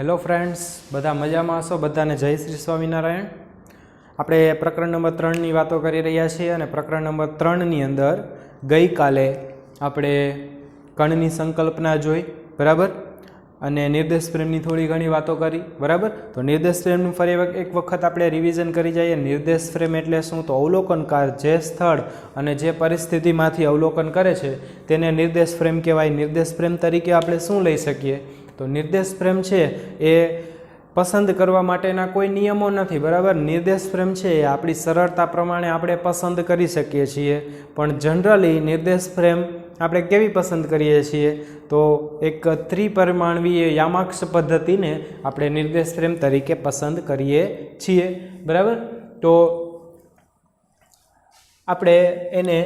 Hello friends, बधा मजामां हशो। बधाने जय श्री स्वामीनारायण। આપણે પ્રકરણ નંબર 3ની વાતો કરી રહ્યા છીએ અને પ્રકરણ નંબર 3ની અંદર ગઈકાલે આપણે કણની સંકલ્પના જોઈ, બરાબર, અને નિર્દેશ પ્રેમની થોડી ઘણી વાતો કરી, બરાબર। તો નિર્દેશ પ્રેમનું ફરી એક વખત આપણે રિવિઝન કરી જઈએ। નિર્દેશ પ્રેમ એટલે શું? તો અવલોકનકાર જે સ્થળ અને જે પરિસ્થિતિમાંથી અવલોકન કરે છે તેને નિર્દેશ પ્રેમ કહેવાય। નિર્દેશ પ્રેમ તરીકે આપણે શું લઈ શકીએ? તો નિર્દેશ પ્રેમ છે એ પસંદ કરવા માટેના કોઈ નિયમો નથી, બરાબર। નિર્દેશ પ્રેમ છે એ આપણી સરળતા પ્રમાણે આપણે પસંદ કરી શકીએ છીએ, પણ જનરલી નિર્દેશ પ્રેમ આપણે કેવી પસંદ કરીએ છીએ? તો એક ત્રિપરિમાણીય યામાક્ષ પદ્ધતિને આપણે નિર્દેશ પ્રેમ તરીકે પસંદ કરીએ છીએ, બરાબર। તો આપણે એને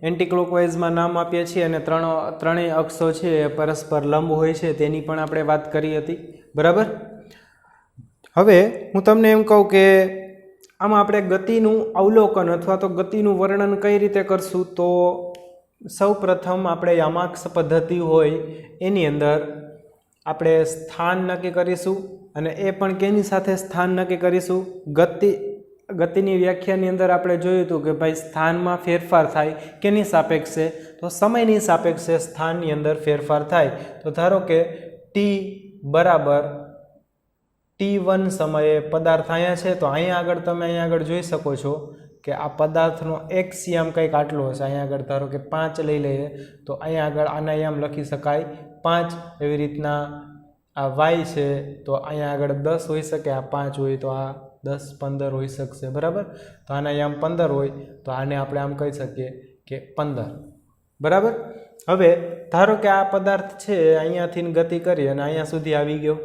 એન્ટીક્લોકવાઇઝમાં નામ આપીએ છીએ અને ત્રણેય અક્ષો છે એ પરસ્પર લંબ હોય છે તેની પણ આપણે વાત કરી હતી, બરાબર। હવે હું તમને એમ કહું કે આમાં આપણે ગતિનું અવલોકન અથવા તો ગતિનું વર્ણન કઈ રીતે કરશું? તો સૌ પ્રથમ આપણે યામાક્ષ પદ્ધતિ હોય એની અંદર આપણે સ્થાન નક્કી કરીશું, અને એ પણ કેની સાથે સ્થાન નક્કી કરીશું? ગતિની વ્યાખ્યાની અંદર આપણે જોયું હતું કે ભાઈ સ્થાનમાં ફેરફાર થાય કેની સાપેક્ષે? તો સમયની સાપેક્ષે સ્થાનની અંદર ફેરફાર થાય। તો ધારો કે ટી બરાબર T1 સમયે પદાર્થ અહીંયા છે, તો અહીંયા આગળ તમે અહીંયા આગળ જોઈ શકો છો કે આ પદાર્થનો એક્સ યામ કંઈક આટલો હશે। અહીંયા આગળ ધારો કે 5 લઈ લઈએ, તો અહીંયા આગળ આના યામ લખી શકાય 5। એવી રીતના આ વાય છે, તો અહીંયા આગળ 10 હોઈ શકે, આ 5 હોય તો આ 10 15 હોઈ શકશે, બરાબર। તો આના યામ 15 હોય તો આને આપણે આમ કહી શકીએ કે 15, બરાબર। હવે ધારો કે આ પદાર્થ છે અહીંયાથી ગતિ કરી અને અહીંયા સુધી આવી ગયો,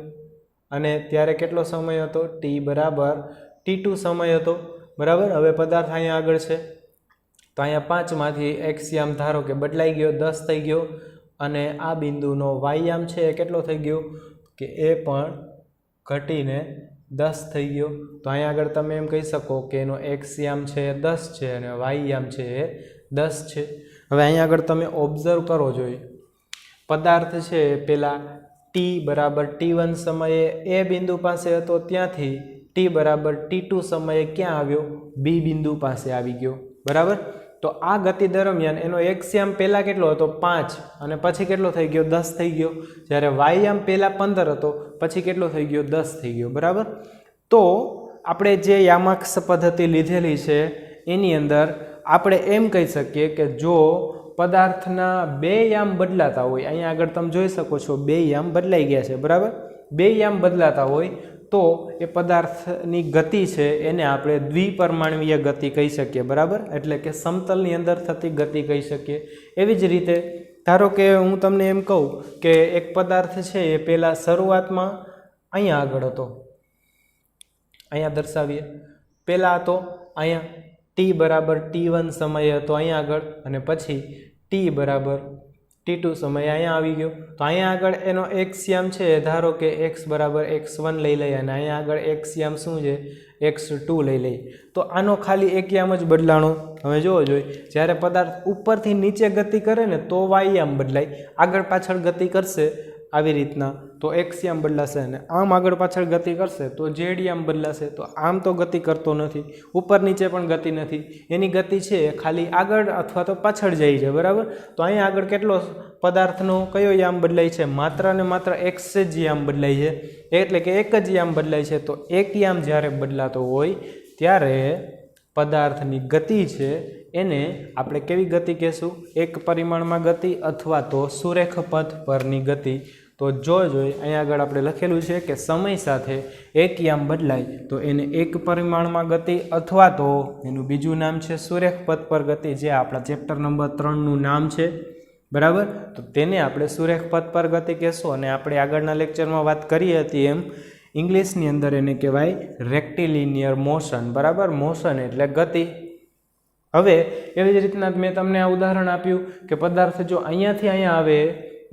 અને ત્યારે કેટલો સમય હતો? ટી બરાબર T2 સમય હતો, બરાબર। હવે પદાર્થ અહીંયા આગળ છે, તો અહીંયા 5માંથી એક્સ યામ ધારો કે બદલાઈ ગયો, 10 થઈ ગયો, અને આ બિંદુનો વાય યામ છે એ કેટલો થઈ ગયો? કે એ પણ ઘટીને 10 થઈ ગયો। તો અહીંયા આગળ તમે એમ કહી શકો કે એનો એક્સ યામ છે એ 10 છે અને વાય યામ છે એ 10 છે। હવે અહીંયા આગળ તમે ઓબ્ઝર્વ કરો જોઈએ, પદાર્થ છે પેલા ટી બરાબર T1 સમયે એ બિંદુ પાસે હતો, ત્યાંથી ટી બરાબર T2 સમયે ક્યાં આવ્યો? બી બિંદુ પાસે આવી ગયો, બરાબર। તો આ ગતિ દરમિયાન એનો એક્સ યામ પહેલાં કેટલો હતો? 5, અને પછી કેટલો થઈ ગયો? 10 થઈ ગયો। જ્યારે વાય યામ પહેલાં 15 હતો, પછી કેટલો થઈ ગયો? 10 થઈ ગયો, બરાબર। તો આપણે જે યામાક્ષ પદ્ધતિ લીધેલી છે એની અંદર આપણે એમ કહી શકીએ કે જો પદાર્થના બે યામ બદલાતા હોય, અહીંયા આગળ તમે જોઈ શકો છો બે યામ બદલાઈ ગયા છે, બરાબર। બે યામ બદલાતા હોય તો એ પદાર્થની ગતિ છે એને આપણે દ્વિપરિમાણીય ગતિ કહી શકીએ, બરાબર। એટલે કે સમતલની અંદર થતી ગતિ કહી શકીએ। એવી જ રીતે ધારો કે હું તમને એમ કહું કે એક પદાર્થ છે એ પહેલાં શરૂઆતમાં અહીંયા આગળ હતો, અહીંયા દર્શાવીએ, પહેલાં હતો અહીંયા ટી બરાબર T1 સમયે હતો અહીંયા આગળ, અને પછી ટી બરાબર T2 સમયે અહીંયા આવી ગયો। તો અહીંયા આગળ એનો એક્સ યામ છે ધારો કે એક્સ બરાબર x1 લઈ લઈએ, અને અહીંયા આગળ એક્સ યામ શું છે? x2 લઈ લઈએ। તો આનો ખાલી એક યામ જ બદલાણો। હવે જોવો જોઈએ, જ્યારે પદાર્થ ઉપરથી નીચે ગતિ કરે ને તો વાય યામ બદલાય, આગળ પાછળ ગતિ કરશે આવી રીતના તો એક્સ યામ બદલાશે, અને આમ આગળ પાછળ ગતિ કરશે તો ઝેડ યામ બદલાશે। તો આમ તો ગતિ કરતો નથી, ઉપર નીચે પણ ગતિ નથી, એની ગતિ છે ખાલી આગળ અથવા તો પાછળ જાય છે, બરાબર। તો અહીંયા આગળ કેટલો પદાર્થનો કયો યામ બદલાય છે? માત્ર ને માત્ર એક્સ જ યામ બદલાય છે, એટલે કે એક જ યામ બદલાય છે। તો એક યામ જ્યારે બદલાતો હોય ત્યારે પદાર્થની ગતિ છે એને આપણે કેવી ગતિ કહેશું? એક પરિમાણમાં ગતિ અથવા તો સુરેખ પથ પરની ગતિ। તો જોઈએ અહીંયા આગળ આપણે લખેલું છે કે સમય સાથે એક યામ બદલાય તો એને એક પરિમાણમાં ગતિ, અથવા તો એનું બીજું નામ છે સુરેખ પથ પર ગતિ, જે આપણા ચેપ્ટર નંબર 3નું નામ છે, બરાબર। તો તેને આપણે સુરેખ પથ પર ગતિ કહેશું, અને આપણે આગળના લેક્ચરમાં વાત કરી હતી એમ ઇંગ્લિશની અંદર એને કહેવાય રેક્ટિલિનિયર મોશન, બરાબર। મોશન એટલે ગતિ। હવે એવી જ રીતના મેં તમને આ ઉદાહરણ આપ્યું કે પદાર્થ જો અહીંયાથી અહીંયા આવે,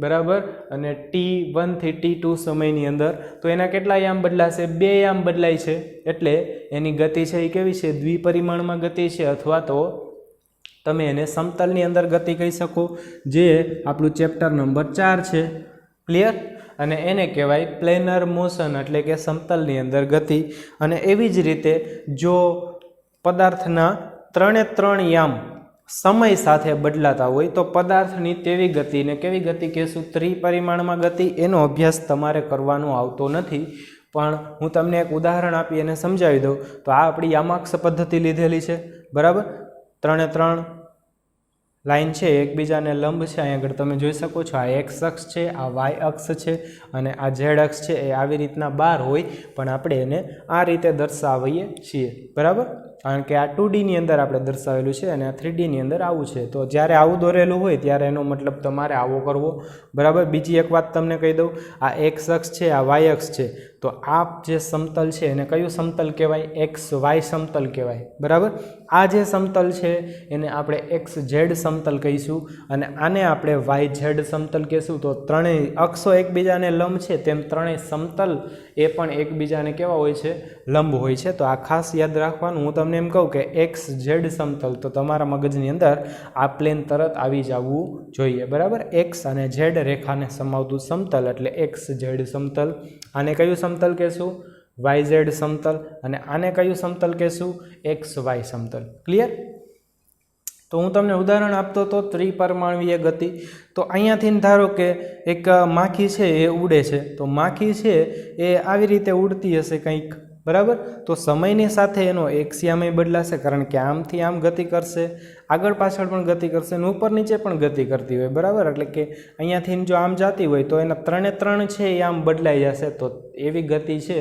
બરાબર, અને T1 થી T2 સમયની અંદર, તો એના કેટલા યામ બદલાશે? બે યામ બદલાય છે, એટલે એની ગતિ છે એ કેવી છે? દ્વિપરિમાણમાં ગતિ છે, અથવા તો તમે એને સમતલની અંદર ગતિ કહી શકો, જે આપણું ચેપ્ટર નંબર 4 છે, ક્લિયર। અને એને કહેવાય પ્લેનર મોશન એટલે કે સમતલની અંદર ગતિ. અને એવી જ રીતે જો પદાર્થના 3 યામ સમય સાથે બદલાતા હોય તો પદાર્થની તેવી ગતિને કેવી ગતિ કહેશું? ત્રિપરિમાણમાં ગતિ. એનો અભ્યાસ તમારે કરવાનો આવતો નથી, પણ હું તમને એક ઉદાહરણ આપી અને સમજાવી દઉં. તો આ આપણી યામાક્ષ પદ્ધતિ લીધેલી છે, બરાબર. 3 લાઈન છે એકબીજાને લંબ છે. અહીંયા આગળ તમે જોઈ શકો છો, આ એક્સ અક્ષ છે, આ વાય અક્ષ છે અને આ ઝેડ અક્ષ છે. એ આવી રીતના બાર હોય, પણ આપણે એને આ રીતે દર્શાવીએ છીએ, બરાબર. કારણ કે આ 2D અંદર આપણે દર્શાવેલું છે અને આ 3D અંદર આવું છે. તો જ્યારે આવું દોરેલું હોય ત્યારે એનો મતલબ તમારે આવો કરવો, બરાબર. બીજી એક વાત તમને કહી દઉં, આ એક્સ અક્ષ છે, આ વાય અક્ષ છે. તો આ જે સમતલ છે એને કયું સમતલ કહેવાય? એક્સ વાય સમતલ કહેવાય, બરાબર. આ જે સમતલ છે એને આપણે એક્સ ઝેડ સમતલ કહીશું અને આને આપણે વાય ઝેડ સમતલ કહીશું. તો ત્રણેય અક્ષો એકબીજાને લંબ છે, તેમ ત્રણેય સમતલ એ પણ એકબીજાને કેવા હોય છે? લંબ હોય છે. તો આ ખાસ યાદ રાખવાનું. હું તમને એમ કહું કે એક્સ ઝેડ સમતલ, તો તમારા મગજની અંદર આ પ્લેન તરત આવી જવું જોઈએ, બરાબર. એક્સ અને ઝેડ રેખાને સમાવતું સમતલ એટલે એક્સ ઝેડ સમતલ. આને કયું સમતલ કહેશું? વાય ઝેડ સમતલ. અને આને કયું સમતલ કહેશું? એક્સ વાય સમતલ. ક્લિયર? તો હું તમને ઉદાહરણ આપતો હતો ત્રિપરિમાણીય ગતિ. તો અહીંયાથી ધારો કે એક માખી છે એ ઉડે છે. તો માખી છે એ આવી રીતે ઉડતી હશે કંઈક, બરાબર. તો સમયની સાથે એનો એક્સિયામય બદલાશે, કારણ કે આમથી આમ ગતિ કરશે, આગળ પાછળ પણ ગતિ કરશે અને ઉપર નીચે પણ ગતિ કરતી હોય, બરાબર. એટલે કે અહીંયાથી જો આમ જતી હોય તો એના 3 છે એ આમ બદલાઈ જશે. તો એવી ગતિ છે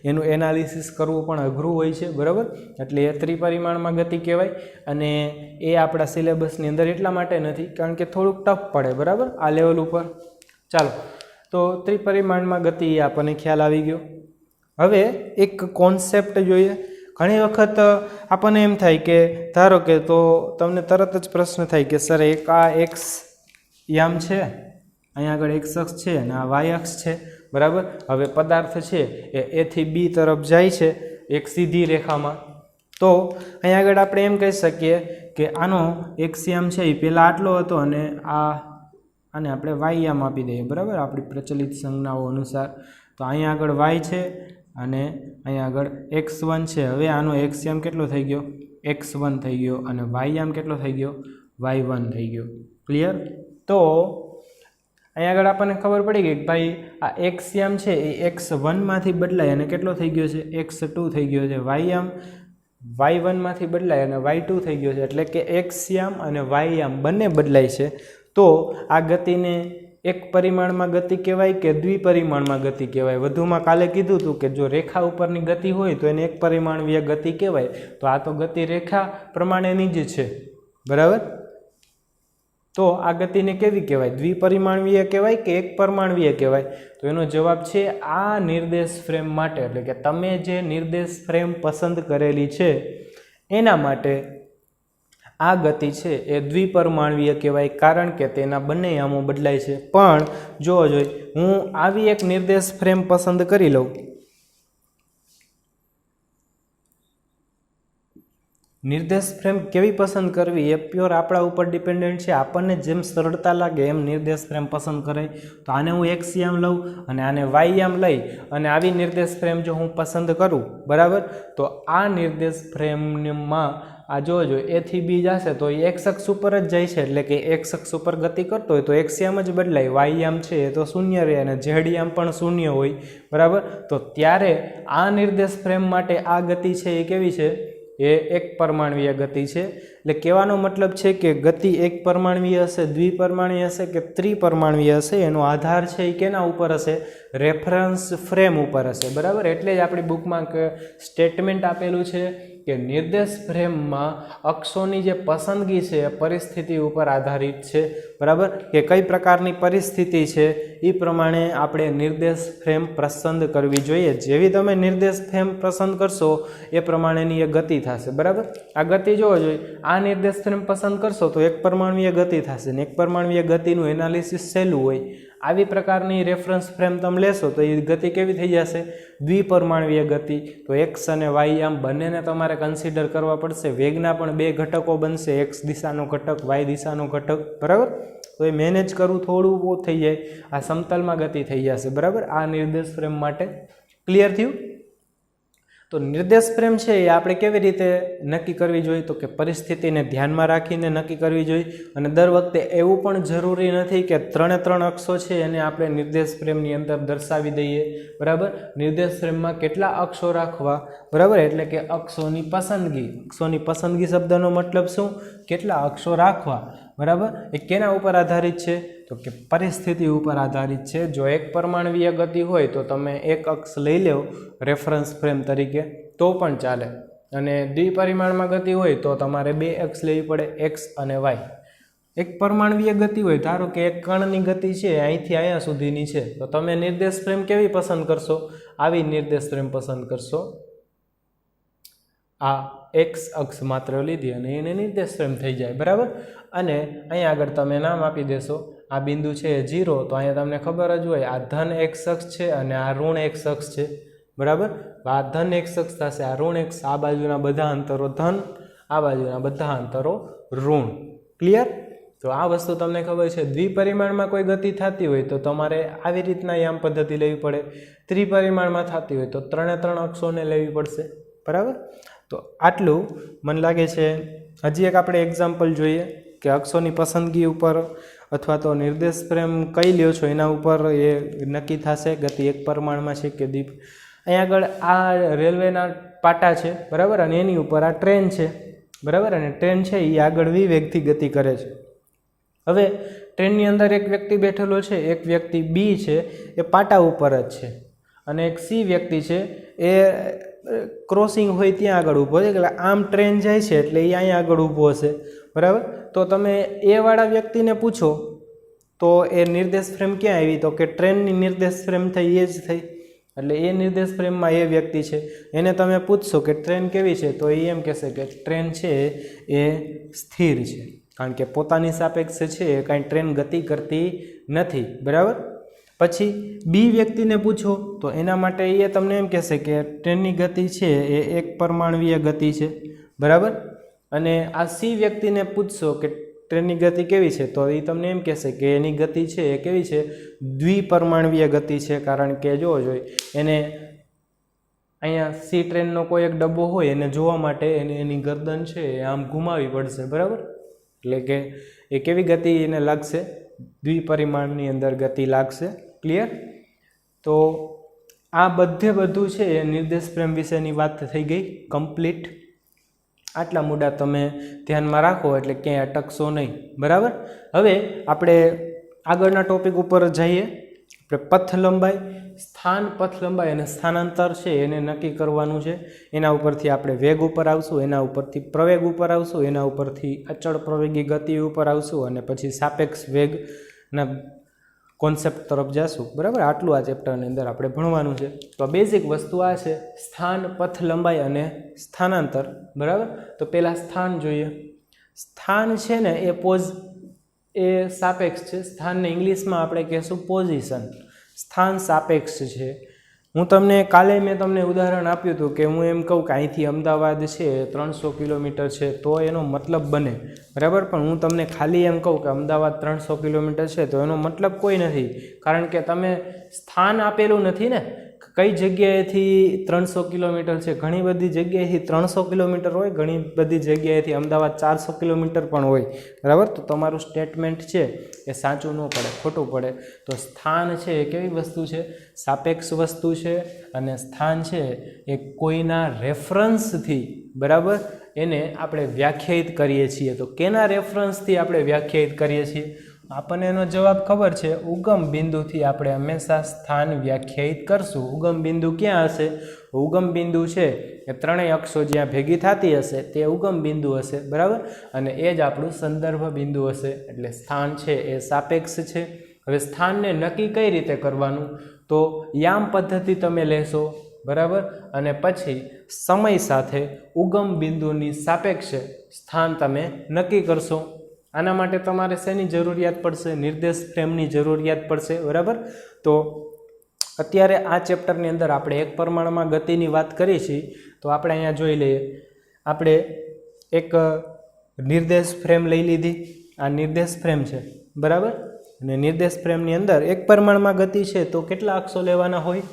એનું એનાલિસિસ કરવું પણ અઘરું હોય છે, બરાબર. એટલે એ ત્રિપરિમાણમાં ગતિ કહેવાય. અને એ આપણા સિલેબસની અંદર એટલા માટે નથી કારણ કે થોડુંક ટફ પડે, બરાબર, આ લેવલ ઉપર. ચાલો, તો ત્રિપરિમાણમાં ગતિ આપણને ખ્યાલ આવી ગયો. હવે એક કોન્સેપ્ટ જોઈએ. ઘણી વખત આપણને એમ થાય કે ધારો કે તો તમને તરત જ પ્રશ્ન થાય કે સર એક આ એક્સ યામ છે, અહીંયા આગળ એક્સ અક્ષ છે અને આ વાય અક્ષ છે, બરાબર. હવે પદાર્થ છે એ A થી B તરફ જાય છે એક સીધી રેખામાં. તો અહીંયા આગળ આપણે એમ કહી શકીએ કે આનો એક્સ યામ છે એ પહેલાં આટલો હતો અને આને આપણે વાય યામ આપી દઈએ, બરાબર, આપણી પ્રચલિત સંજ્ઞાઓ અનુસાર. તો અહીંયા આગળ વાય છે અને અહીંયા આગળ x1 છે. હવે આનો એક્સ યામ કેટલો થઈ ગયો? x1 થઈ ગયો અને વાય યામ કેટલો થઈ ગયો? y1 થઈ ગયો. ક્લિયર? તો અહીંયા આગળ આપણને ખબર પડી ગઈ કે ભાઈ આ એક્સ યામ છે એ x1 માંથી બદલાય અને કેટલો થઈ ગયો છે? x2 થઈ ગયો છે. વાય યામ y1 માંથી બદલાય અને y2 થઈ ગયો છે. એટલે કે એક્સ યામ અને વાય યામ બંને બદલાય છે. તો આ ગતિને એક પરિમાણમાં ગતિ કહેવાય કે દ્વિપરિમાણમાં ગતિ કહેવાય? વધુમાં કાલે કીધું હતું કે જો રેખા ઉપરની ગતિ હોય તો એને એક પરિમાણીય ગતિ કહેવાય. તો આ તો ગતિ રેખા પ્રમાણેની જ છે, બરાબર. તો આ ગતિને કેવી કહેવાય? દ્વિપરિમાણીય કહેવાય કે એક પરિમાણીય કહેવાય? તો એનો જવાબ છે આ નિર્દેશ ફ્રેમ માટે, એટલે કે તમે જે નિર્દેશ ફ્રેમ પસંદ કરેલી છે એના માટે આ ગતિ છે એ દ્વિપરિમાણીય કહેવાય, કારણ કે તેના બંને યામો બદલાય છે. પણ જોવો જોઈએ, હું આવી એક નિર્દેશ ફ્રેમ પસંદ કરી લઉં. નિર્દેશ ફ્રેમ કેવી પસંદ કરવી એ પ્યોર આપણા ઉપર ડિપેન્ડન્ટ છે. આપણને જેમ સરળતા લાગે એમ નિર્દેશ ફ્રેમ પસંદ કરાય. તો આને હું એક્સ યામ લઉં અને આને વાય યામ લઈ અને આવી નિર્દેશ ફ્રેમ જો હું પસંદ કરું, બરાબર, તો આ નિર્દેશ ફ્રેમમાં આ જોજો A થી B જશે તો એ એક્સ અક્ષ ઉપર જ જાય છે, એટલે કે એક્સ અક્ષ ઉપર ગતિ કરતો હોય તો એક્સ યામ જ બદલાય. વાય યામ છે એ તો શૂન્ય રહે અને ઝેડ યામ પણ શૂન્ય હોય, બરાબર. તો ત્યારે આ નિર્દેશ ફ્રેમ માટે આ ગતિ છે એ કેવી છે? એ એક પરિમાણીય ગતિ છે. એટલે કહેવાનો મતલબ છે કે ગતિ એક પરિમાણીય હશે, દ્વિપરિમાણીય હશે કે ત્રિપરિમાણીય હશે, એનો આધાર છે એ કેના ઉપર હશે? રેફરન્સ ફ્રેમ ઉપર હશે, બરાબર. એટલે જ આપણી બુકમાં સ્ટેટમેન્ટ આપેલું છે કે નિર્દેશ ફ્રેમમાં અક્ષોની જે પસંદગી છે એ પરિસ્થિતિ ઉપર આધારિત છે, બરાબર. કે કઈ પ્રકારની પરિસ્થિતિ છે એ પ્રમાણે આપણે નિર્દેશ ફ્રેમ પસંદ કરવી જોઈએ. જેવી તમે નિર્દેશ ફ્રેમ પસંદ કરશો એ પ્રમાણેની એ ગતિ થશે, બરાબર. આ ગતિ જોવો જોઈએ, આ નિર્દેશ ફ્રેમ પસંદ કરશો તો એક પરિમાણીય ગતિ થશે ને એક પરિમાણીય ગતિનું એનાલિસિસ સહેલું હોય. આવી પ્રકારની રેફરન્સ ફ્રેમ તમે લેશો તો એ ગતિ કેવી થઈ જશે? દ્વિપરિમાણીય ગતિ. તો એક્સ અને વાય આમ બંનેને તમારે કન્સિડર કરવા પડશે. વેગના પણ બે ઘટકો બનશે, એક્સ દિશાનો ઘટક, વાય દિશાનો ઘટક, બરાબર. તો એ મેનેજ કરવું થોડું બહુ થઈ જાય. આ સમતલમાં ગતિ થઈ જશે, બરાબર. આ નિર્દેશ ફ્રેમ માટે ક્લિયર થયું? તો નિર્દેશ ફ્રેમ છે એ આપણે કેવી રીતે નક્કી કરવી જોઈએ? તો કે પરિસ્થિતિને ધ્યાનમાં રાખીને નક્કી કરવી જોઈએ. અને દર વખતે એવું પણ જરૂરી નથી કે 3 અક્ષો છે એને આપણે નિર્દેશ ફ્રેમની અંદર દર્શાવી દઈએ, બરાબર. નિર્દેશ ફ્રેમમાં કેટલા અક્ષો રાખવા, બરાબર, એટલે કે અક્ષોની પસંદગી. અક્ષોની પસંદગી શબ્દનો મતલબ શું? કેટલા અક્ષો રાખવા, બરાબર. એ કેના ઉપર આધારિત છે? તો કે પરિસ્થિતિ ઉપર આધારિત છે. જો એક પરમાણવીય ગતિ હોય તો તમે એક અક્ષ લઈ લો રેફરન્સ ફ્રેમ તરીકે તો પણ ચાલે, અને દ્વિપરિમાણમાં ગતિ હોય તો તમારે બે અક્ષ લેવી પડે, એક્સ અને વાય. એક પરમાણવીય ગતિ હોય, ધારો કે એક કણની ગતિ છે અહીંથી અહીંયા સુધીની છે, તો તમે નિર્દેશ ફ્રેમ કેવી પસંદ કરશો? આવી નિર્દેશ ફ્રેમ પસંદ કરશો. આ એક્સ અક્ષ માત્ર લીધી અને એને નિર્દેશ ફ્રેમ થઈ જાય, બરાબર. અને અહીંયા આગળ તમે નામ આપી દેશો. આ બિંદુ છે 0, તો અહીંયા તમને ખબર જ હોય આ ધન એક્સ અક્ષ છે અને આ ઋણ એક્સ અક્ષ છે, બરાબર. આ ધન એક્સ અક્ષ થશે, આ ઋણ એક્સ. આ બાજુના બધા અંતરો ધન, આ બાજુના બધા અંતરો ઋણ. ક્લિયર? તો આ વસ્તુ તમને ખબર છે. દ્વિપરિમાણમાં કોઈ ગતિ થતી હોય તો તમારે આવી રીતના યામ પદ્ધતિ લેવી પડે. ત્રિપરિમાણમાં થતી હોય તો 3 અક્ષોને લેવી પડશે, બરાબર. તો આટલું મને લાગે છે. હજી એક આપણે એક્ઝામ્પલ જોઈએ કે અક્ષોની પસંદગી ઉપર અથવા તો નિર્દેશ ફ્રેમ કઈ લ્યો છો એના ઉપર એ નક્કી થશે ગતિ એક પરિમાણમાં છે કે દ્વિ. અહીંયા આગળ આ રેલવેના પાટા છે, બરાબર, અને એની ઉપર આ ટ્રેન છે, બરાબર. અને ટ્રેન છે એ આગળ વી વેગથી ગતિ કરે છે. હવે ટ્રેનની અંદર એક વ્યક્તિ બેઠેલો છે, એક વ્યક્તિ બી છે એ પાટા ઉપર જ છે, અને એક સી વ્યક્તિ છે એ ક્રોસિંગ હોય ત્યાં આગળ ઊભો છે. એટલે આમ ટ્રેન જાય છે એટલે એ અહીંયા આગળ ઊભો હશે, બરાબર. તો તમે એ વાળા વ્યક્તિને પૂછો તો એ નિર્દેશ ફ્રેમ ક્યાં આવી? તો કે ટ્રેનની નિર્દેશ ફ્રેમ થઈ એ જ થઈ. એટલે એ નિર્દેશ ફ્રેમમાં એ વ્યક્તિ છે. એને તમે પૂછશો કે ટ્રેન કેવી છે, તો એ એમ કહેશે કે ટ્રેન છે એ સ્થિર છે, કારણ કે પોતાની સાપેક્ષે છે એ કાંઈ ટ્રેન ગતિ કરતી નથી, બરાબર. પછી બી વ્યક્તિને પૂછો તો એના માટે એ તમને એમ કહેશે કે ટ્રેનની ગતિ છે એ એક પરમાણવીય ગતિ છે, બરાબર. અને આ સી વ્યક્તિને પૂછશો કે ટ્રેનની ગતિ કેવી છે, તો એ તમને એમ કહેશે કે એની ગતિ છે એ કેવી છે? દ્વિપરિમાણીય ગતિ છે. કારણ કે જોવો જોઈએ એને અહીંયા સી ટ્રેનનો કોઈ એક ડબ્બો હોય એને જોવા માટે એની ગરદન છે એ આમ ઘુમાવી પડશે, બરાબર. એટલે કે એ કેવી ગતિ એને લાગશે? દ્વિપરિમાણની અંદર ગતિ લાગશે. ક્લિયર? તો આ બધું છે એ નિર્દેશ ફ્રેમ વિશેની વાત થઈ ગઈ કમ્પ્લીટ. આટલા મુદ્દા તમે ધ્યાનમાં રાખો એટલે ક્યાંય અટકશો નહીં, બરાબર. હવે આપણે આગળના ટોપિક ઉપર જઈએ. આપણે પથ લંબાઈ, સ્થાન, પથ લંબાઈ અને સ્થાનાંતર છે એને નક્કી કરવાનું છે. એના ઉપરથી આપણે વેગ ઉપર આવશું, એના ઉપરથી પ્રવેગ ઉપર આવશું, એના ઉપરથી અચળ પ્રવેગી ગતિ ઉપર આવશું, અને પછી સાપેક્ષ વેગના કોન્સેપ્ટ તરફ જશું, બરાબર. આટલું આ ચેપ્ટરની અંદર આપણે ભણવાનું છે. તો બેઝિક વસ્તુ આ છે, સ્થાન, પથ લંબાઈ અને સ્થાનાંતર, બરાબર. તો પહેલાં સ્થાન જોઈએ. સ્થાન છે ને એ સાપેક્ષ છે. સ્થાનને ઇંગ્લિશમાં આપણે કહેશું પોઝિશન. સ્થાન સાપેક્ષ છે. હું તમને કાલે મેં તમને ઉદાહરણ આપ્યું હતું કે હું એમ કહું કે અહીંથી અમદાવાદ છે 300 કિલોમીટર છે તો એનો મતલબ બને, બરાબર. પણ હું તમને ખાલી એમ કહું કે અમદાવાદ 300 કિલોમીટર છે તો એનો મતલબ કોઈ નથી, કારણ કે તમે સ્થાન આપેલું નથી ને. કઈ જગ્યાએથી 300 કિલોમીટર છે? ઘણી બધી જગ્યાએથી 300 કિલોમીટર હોય, ઘણી બધી જગ્યાએથી અમદાવાદ 400 કિલોમીટર પણ હોય, બરાબર. તો તમારું સ્ટેટમેન્ટ છે એ સાચું ન પડે, ખોટું પડે. તો સ્થાન છે એ કેવી વસ્તુ છે? સાપેક્ષ વસ્તુ છે. અને સ્થાન છે એ કોઈના રેફરન્સથી, બરાબર, એને આપણે વ્યાખ્યાયિત કરીએ છીએ. તો કેના રેફરન્સથી આપણે વ્યાખ્યાયિત કરીએ છીએ? આપણને એનો જવાબ ખબર છે. ઉગમ બિંદુથી આપણે હંમેશા સ્થાન વ્યાખ્યાયિત કરશું. ઉગમ બિંદુ ક્યાં હશે? ઉગમ બિંદુ છે એ ત્રણેય અક્ષો જ્યાં ભેગી થતી હશે તે ઉગમ બિંદુ હશે, બરાબર. અને એ જ આપણું સંદર્ભ બિંદુ હશે. એટલે સ્થાન છે એ સાપેક્ષ છે. હવે સ્થાનને નક્કી કઈ રીતે કરવાનું? તો યામ પદ્ધતિ તમે લેશો, બરાબર. અને પછી સમય સાથે ઉગમ બિંદુની સાપેક્ષે સ્થાન તમે નક્કી કરશો. આના માટે તમારે શેની જરૂરિયાત પડશે? નિર્દેશ ફ્રેમની જરૂરિયાત પડશે, બરાબર. તો અત્યારે આ ચેપ્ટરની અંદર આપણે એક પરિમાણમાં ગતિની વાત કરી છીએ, તો આપણે અહીંયા જોઈ લઈએ. આપણે એક નિર્દેશ ફ્રેમ લઈ લીધી. આ નિર્દેશ ફ્રેમ છે, બરાબર. અને નિર્દેશ ફ્રેમની અંદર એક પરિમાણમાં ગતિ છે તો કેટલા અક્ષો લેવાના હોય?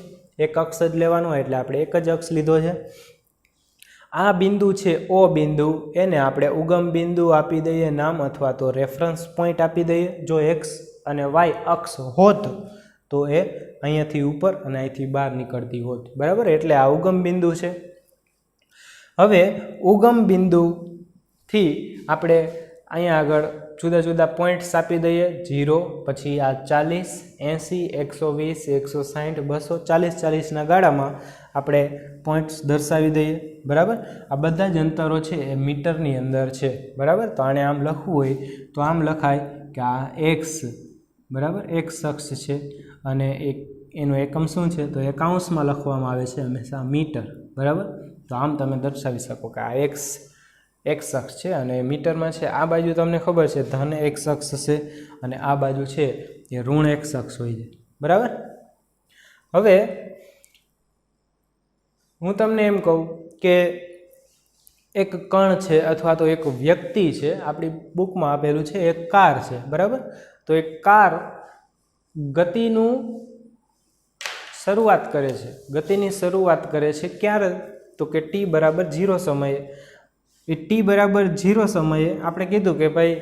એક અક્ષ જ લેવાનો હોય, એટલે આપણે એક જ અક્ષ લીધો છે. આ બિંદુ છે ઓ બિંદુ, એને આપણે ઉગમ બિંદુ આપી દઈએ નામ, અથવા તો રેફરન્સ પોઈન્ટ આપી દઈએ. જો એક્સ અને વાય અક્ષ હોત તો એ અહીંયાથી ઉપર અને અહીંથી બહાર નીકળતી હોત, બરાબર. એટલે આ ઉગમ બિંદુ છે. હવે ઉગમ બિંદુથી આપણે અહીંયા આગળ જુદા જુદા પોઈન્ટ્સ આપી દઈએ. 0, પછી આ 40, 80, 120, 160, 200, 40 ગાળામાં આપણે પોઈન્ટ્સ દર્શાવી દઈએ, બરાબર. આ બધા જ અંતરો છે એ મીટરની અંદર છે, બરાબર. તો આને આમ લખવું હોય તો આમ લખાય કે આ એક્સ, બરાબર, એક્સ અક્ષ છે, અને એનો એકમ શું છે? તો એ કૌંસમાં લખવામાં આવે છે હંમેશા મીટર, બરાબર. તો આમ તમે દર્શાવી શકો કે આ એક્સ અક્ષ છે અને મીટરમાં છે. આ બાજુ તમને ખબર છે ધન એક્સ અક્ષ છે, અને આ બાજુ છે એ ઋણ એક્સ અક્ષ હોય છે, બરાબર. હવે હું તમને એમ કહું કે એક કણ છે અથવા તો એક વ્યક્તિ છે, આપણી બુકમાં આપેલું છે એક કાર છે, બરાબર. તો એક કાર ગતિની શરૂઆત કરે છે ક્યારે? તો કે t બરાબર 0 સમયે. એ t બરાબર 0 સમયે આપણે કીધું કે ભાઈ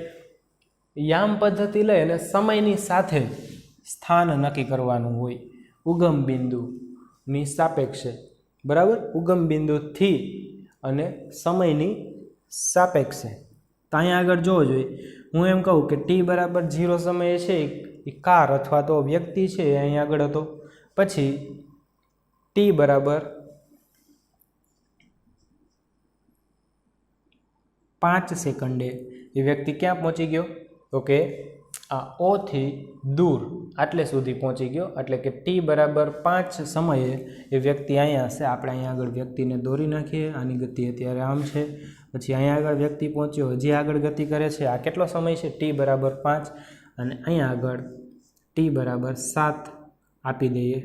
યામ પદ્ધતિ લઈ અને સમયની સાથે સ્થાન નક્કી કરવાનું હોય ઉગમ બિંદુની સાપેક્ષે, બરાબર. ઉગમ બિંદુથી અને સમયની સાપેક્ષે. તો અહીંયા આગળ જોવો જોઈએ. હું એમ કહું કે t બરાબર 0 સમયે છે એ કાર અથવા તો વ્યક્તિ છે એ અહીં આગળ હતો. પછી t બરાબર 5 સેકન્ડે એ વ્યક્તિ ક્યાં પહોંચી ગયો? તો કે આ O થી દૂર આટલે સુધી પહોંચી ગયો. એટલે કે t બરાબર 5 સમયે એ વ્યક્તિ અહીંયા હશે. આપણે અહીંયા આગળ વ્યક્તિને દોરી નાખીએ. આની ગતિ અત્યારે આમ છે. પછી અહીંયા આગળ વ્યક્તિ પહોંચ્યો, હજી આગળ ગતિ કરે છે. આ કેટલો સમય છે? t બરાબર 5, અને અહીંયા આગળ t બરાબર 7 આપી દઈએ.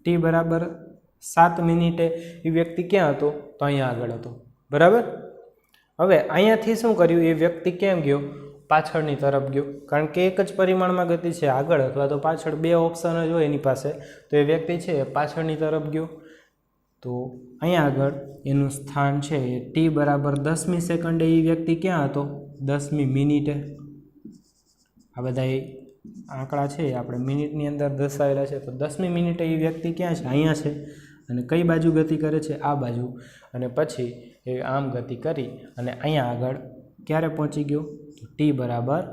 t બરાબર 7 મિનિટે એ વ્યક્તિ ક્યાં હતો? તો અહીંયા આગળ હતો, બરાબર. હવે અહીંયાથી શું કર્યું? એ વ્યક્તિ કેમ ગયો? પાછળની તરફ ગયો, કારણ કે એક જ પરિમાણમાં ગતિ છે, આગળ અથવા તો પાછળ, બે ઓપ્શન જ હોય એની પાસે. તો એ વ્યક્તિ છે એ પાછળની તરફ ગયો. તો અહીંયા આગળ એનું સ્થાન છે એ t બરાબર 10મી સેકન્ડે એ વ્યક્તિ ક્યાં હતો? 10મી મિનિટે. આ બધા આંકડા છે આપણે મિનિટની અંદર દર્શાવેલા છે. તો 10મી મિનિટે એ વ્યક્તિ ક્યાં છે? અહીંયા છે. અને કઈ બાજુ ગતિ કરે છે? આ બાજુ. અને પછી એ આમ ગતિ કરી અને અહીંયા આગળ ક્યારે પહોંચી ગયો? તો t બરાબર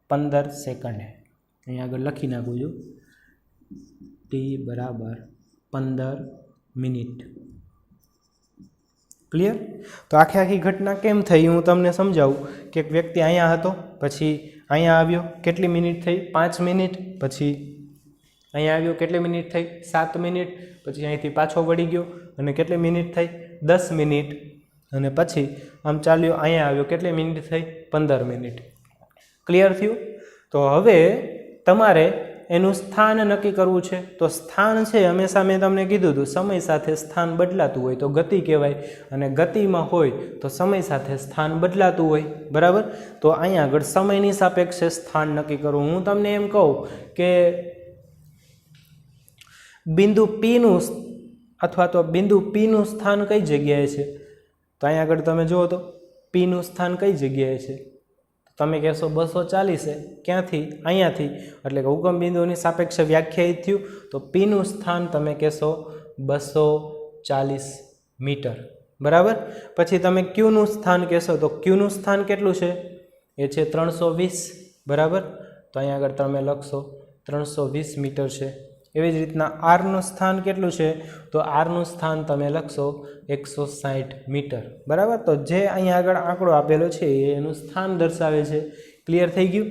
15 સેકન્ડે. અહીંયા આગળ લખી નાખું છું, t બરાબર 15 મિનિટ. ક્લિયર? તો આખી ઘટના કેમ થઈ હું તમને સમજાવું કે એક વ્યક્તિ અહીંયા હતો, પછી અહીંયા આવ્યો, કેટલી મિનિટ થઈ? 5 મિનિટ. પછી અહીંયા આવ્યો, કેટલી મિનિટ થઈ? 7 મિનિટ. પછી અહીંથી પાછો વળી ગયો અને કેટલી મિનિટ થઈ? 10 મિનિટ. અને પછી આમ ચાલ્યો, અહીંયા આવ્યો, કેટલી મિનિટ થઈ? 15 મિનિટ. ક્લિયર થયું? તો હવે તમારે એનું સ્થાન નક્કી કરવું છે. તો સ્થાન છે હંમેશા મેં તમને કીધું હતું સમય સાથે સ્થાન બદલાતું હોય તો ગતિ કહેવાય, અને ગતિમાં હોય તો સમય સાથે સ્થાન બદલાતું હોય, બરાબર. તો અહીંયા આગળ સમયની સાપેક્ષે સ્થાન નક્કી કરવું. હું તમને એમ કહું કે બિંદુ Pનું અથવા તો બિંદુ Pનું સ્થાન કઈ જગ્યાએ છે? તો અહીંયા આગળ તમે જુઓ તો Pનું સ્થાન કઈ જગ્યાએ છે? તમે કહેશો 240 છે. ક્યાંથી? અહીંયાથી. એટલે કે ઉગમ બિંદુની સાપેક્ષે વ્યાખ્યાયિત થયું. તો Pનું સ્થાન તમે કહેશો 240 મીટર, બરાબર. પછી તમે Qનું સ્થાન કહેશો તો Qનું સ્થાન કેટલું છે? એ છે 320, બરાબર. તો અહીંયા આગળ તમે લખશો 320 મીટર છે. એવી જ રીતના Rનું સ્થાન કેટલું છે? તો Rનું સ્થાન તમે લખશો 160 મીટર, બરાબર. તો જે અહીંયા આગળ આંકડો આપેલો છે એ એનું સ્થાન દર્શાવે છે. ક્લિયર થઈ ગયું?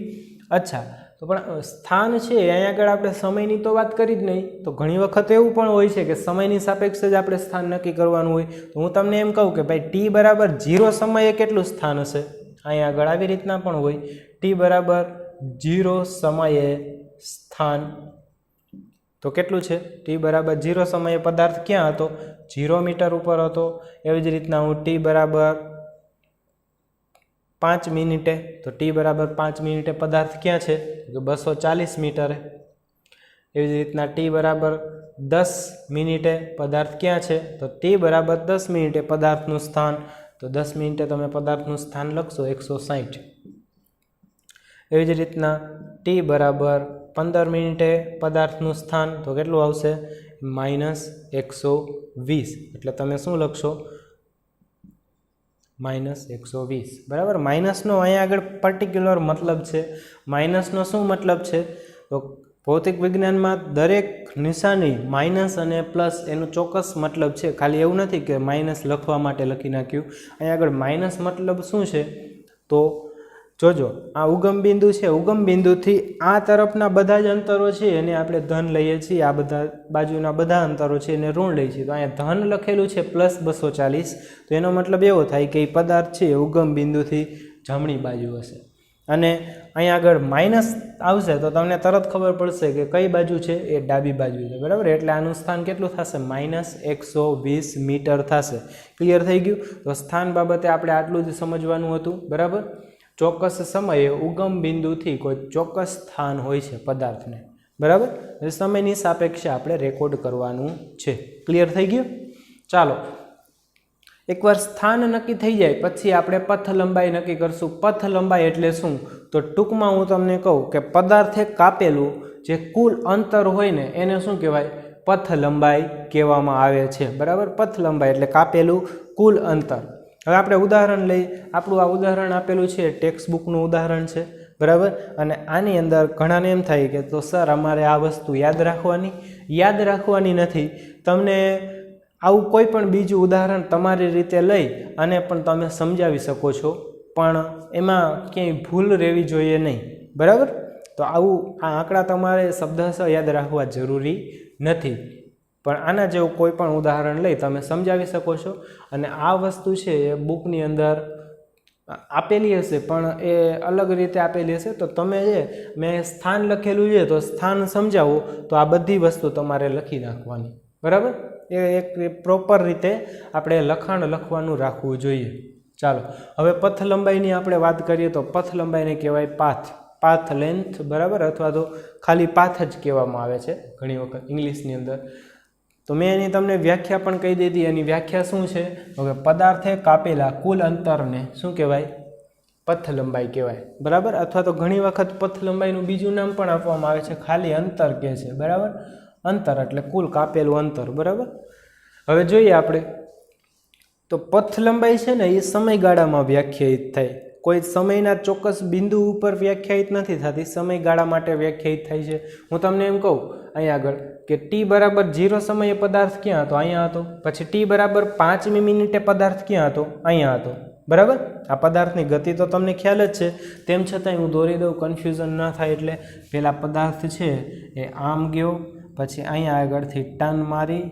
અચ્છા, તો તો પણ સ્થાન છે અહીંયા આગળ આપણે સમયની તો વાત કરી જ નહીં. તો ઘણી વખત એવું પણ હોય છે કે સમયની સાપેક્ષે જ આપણે સ્થાન નક્કી કરવાનું હોય. તો હું તમને એમ કહું કે ભાઈ ટી બરાબર 0 સમયે કેટલું સ્થાન હશે, અહીંયા આગળ આવી રીતના પણ હોય. ટી બરાબર 0 સમયે સ્થાન તો કેટલું છે, ટી બરાબર 0 સમયે પદાર્થ ક્યાં હતો, 0 મીટર ઉપર હતો. એવી જ રીતના હું ટી બરાબર 5 મિનિટે, તો ટી બરાબર 5 મિનિટે પદાર્થ ક્યાં છે, તો 240 મીટરે. એવી જ રીતના ટી બરાબર 10 મિનિટે પદાર્થ ક્યાં છે, તો ટી બરાબર 10 મિનિટે પદાર્થનું સ્થાન, તો 10 મિનિટે તમે પદાર્થનું સ્થાન લખશો 160. એવી જ રીતના ટી બરાબર 15 મિનિટે પદાર્થનું સ્થાન તો કેટલું આવશે, -120. એટલે તમે શું લખશો, -120. બરાબર. માઇનસનો અહીંયા આગળ પર્ટિક્યુલર મતલબ છે. માઇનસનો શું મતલબ છે, તો ભૌતિક વિજ્ઞાનમાં દરેક નિશાની માઇનસ અને પ્લસ એનો ચોક્કસ મતલબ છે. ખાલી એવું નથી કે માઇનસ લખવા માટે લખી નાખ્યું. અહીંયા આગળ માઇનસ મતલબ શું છે, તો જોજો આ ઉગમ બિંદુ છે, ઉગમ બિંદુથી આ તરફના બધા જ અંતરો છે એને આપણે ધન લઈએ છીએ, આ બધા બાજુના બધા અંતરો છે એને ઋણ લઈએ છીએ. તો અહીંયા ધન લખેલું છે +240, તો એનો મતલબ એવો થાય કે એ પદાર્થ છે ઉગમ બિંદુથી જમણી બાજુ હશે. અને અહીંયા આગળ માઇનસ આવશે તો તમને તરત ખબર પડશે કે કઈ બાજુ છે, એ ડાબી બાજુ છે. બરાબર. એટલે આનું સ્થાન કેટલું થશે, -120 મીટર થશે. ક્લિયર થઈ ગયું. તો સ્થાન બાબતે આપણે આટલું જ સમજવાનું હતું. બરાબર. ચોક્કસ સમયે ઉગમ બિંદુથી કોઈ ચોક્કસ સ્થાન હોય છે પદાર્થને. બરાબર. સમયની સાપેક્ષે આપણે રેકોર્ડ કરવાનું છે. ક્લિયર થઈ ગયું. ચાલો, એકવાર સ્થાન નક્કી થઈ જાય પછી આપણે પથ લંબાઈ નક્કી કરશું. પથ લંબાઈ એટલે શું, તો ટૂંકમાં હું તમને કહું કે પદાર્થે કાપેલું જે કુલ અંતર હોય ને એને શું કહેવાય, પથ લંબાઈ કહેવામાં આવે છે. બરાબર. પથ લંબાઈ એટલે કાપેલું કુલ અંતર. હવે આપણે ઉદાહરણ લઈ, આપણું આ ઉદાહરણ આપેલું છે ટેક્સ્ટ બુકનું ઉદાહરણ છે. બરાબર. અને આની અંદર ઘણાને એમ થાય કે તો સર અમારે આ વસ્તુ યાદ રાખવાની નથી. તમને આવું કોઈ પણ બીજું ઉદાહરણ તમારી રીતે લઈ અને પણ તમે સમજાવી શકો છો, પણ એમાં ક્યાંય ભૂલ રહેવી જોઈએ નહીં. બરાબર. તો આવું આ આંકડા તમારે શબ્દશઃ યાદ રાખવા જરૂરી નથી, પણ આના જેવું કોઈ પણ ઉદાહરણ લઈ તમે સમજાવી શકો છો. અને આ વસ્તુ છે એ બુકની અંદર આપેલી હશે, પણ એ અલગ રીતે આપેલી હશે. તો તમે મેં સ્થાન લખેલું છે તો સ્થાન સમજાવો તો આ બધી વસ્તુ તમારે લખી નાખવાની. બરાબર. એ એક પ્રોપર રીતે આપણે લખાણ લખવાનું રાખવું જોઈએ. ચાલો, હવે પથ લંબાઈની આપણે વાત કરીએ તો પથ લંબાઈને કહેવાય પાથ લેન્થ. બરાબર. અથવા તો ખાલી પાથ જ કહેવામાં આવે છે ઘણી વખત ઇંગ્લિશની અંદર. તો મેં એની તમને વ્યાખ્યા પણ કહી દીધી. એની વ્યાખ્યા શું છે, હવે પદાર્થે કાપેલા કુલ અંતરને શું કહેવાય, પથ લંબાઈ કહેવાય. બરાબર. અથવા તો ઘણી વખત પથ લંબાઈનું બીજું નામ પણ આપવામાં આવે છે, ખાલી અંતર કહે છે. બરાબર. અંતર એટલે કુલ કાપેલું અંતર. બરાબર. હવે જોઈએ આપણે તો પથ લંબાઈ છે ને એ સમયગાળામાં વ્યાખ્યાયિત થાય. કોઈ સમયના ચોક્કસ બિંદુ ઉપર વ્યાખ્યાયિત નથી થતી, સમયગાળા માટે વ્યાખ્યાયિત થાય છે. હું તમને એમ કહું અહીંયા આગળ કે ટી બરાબર 0 સમયે પદાર્થ ક્યાં હતો, અહીંયા હતો. પછી ટી બરાબર 5મી મિનિટે પદાર્થ ક્યાં હતો, અહીંયા હતો. બરાબર. આ પદાર્થની ગતિ તો તમને ખ્યાલ જ છે, તેમ છતાંય હું દોરી દઉં કન્ફ્યુઝન ન થાય એટલે. પહેલાં પદાર્થ છે એ આમ ગયો, પછી અહીંયા આગળથી ટર્ન મારી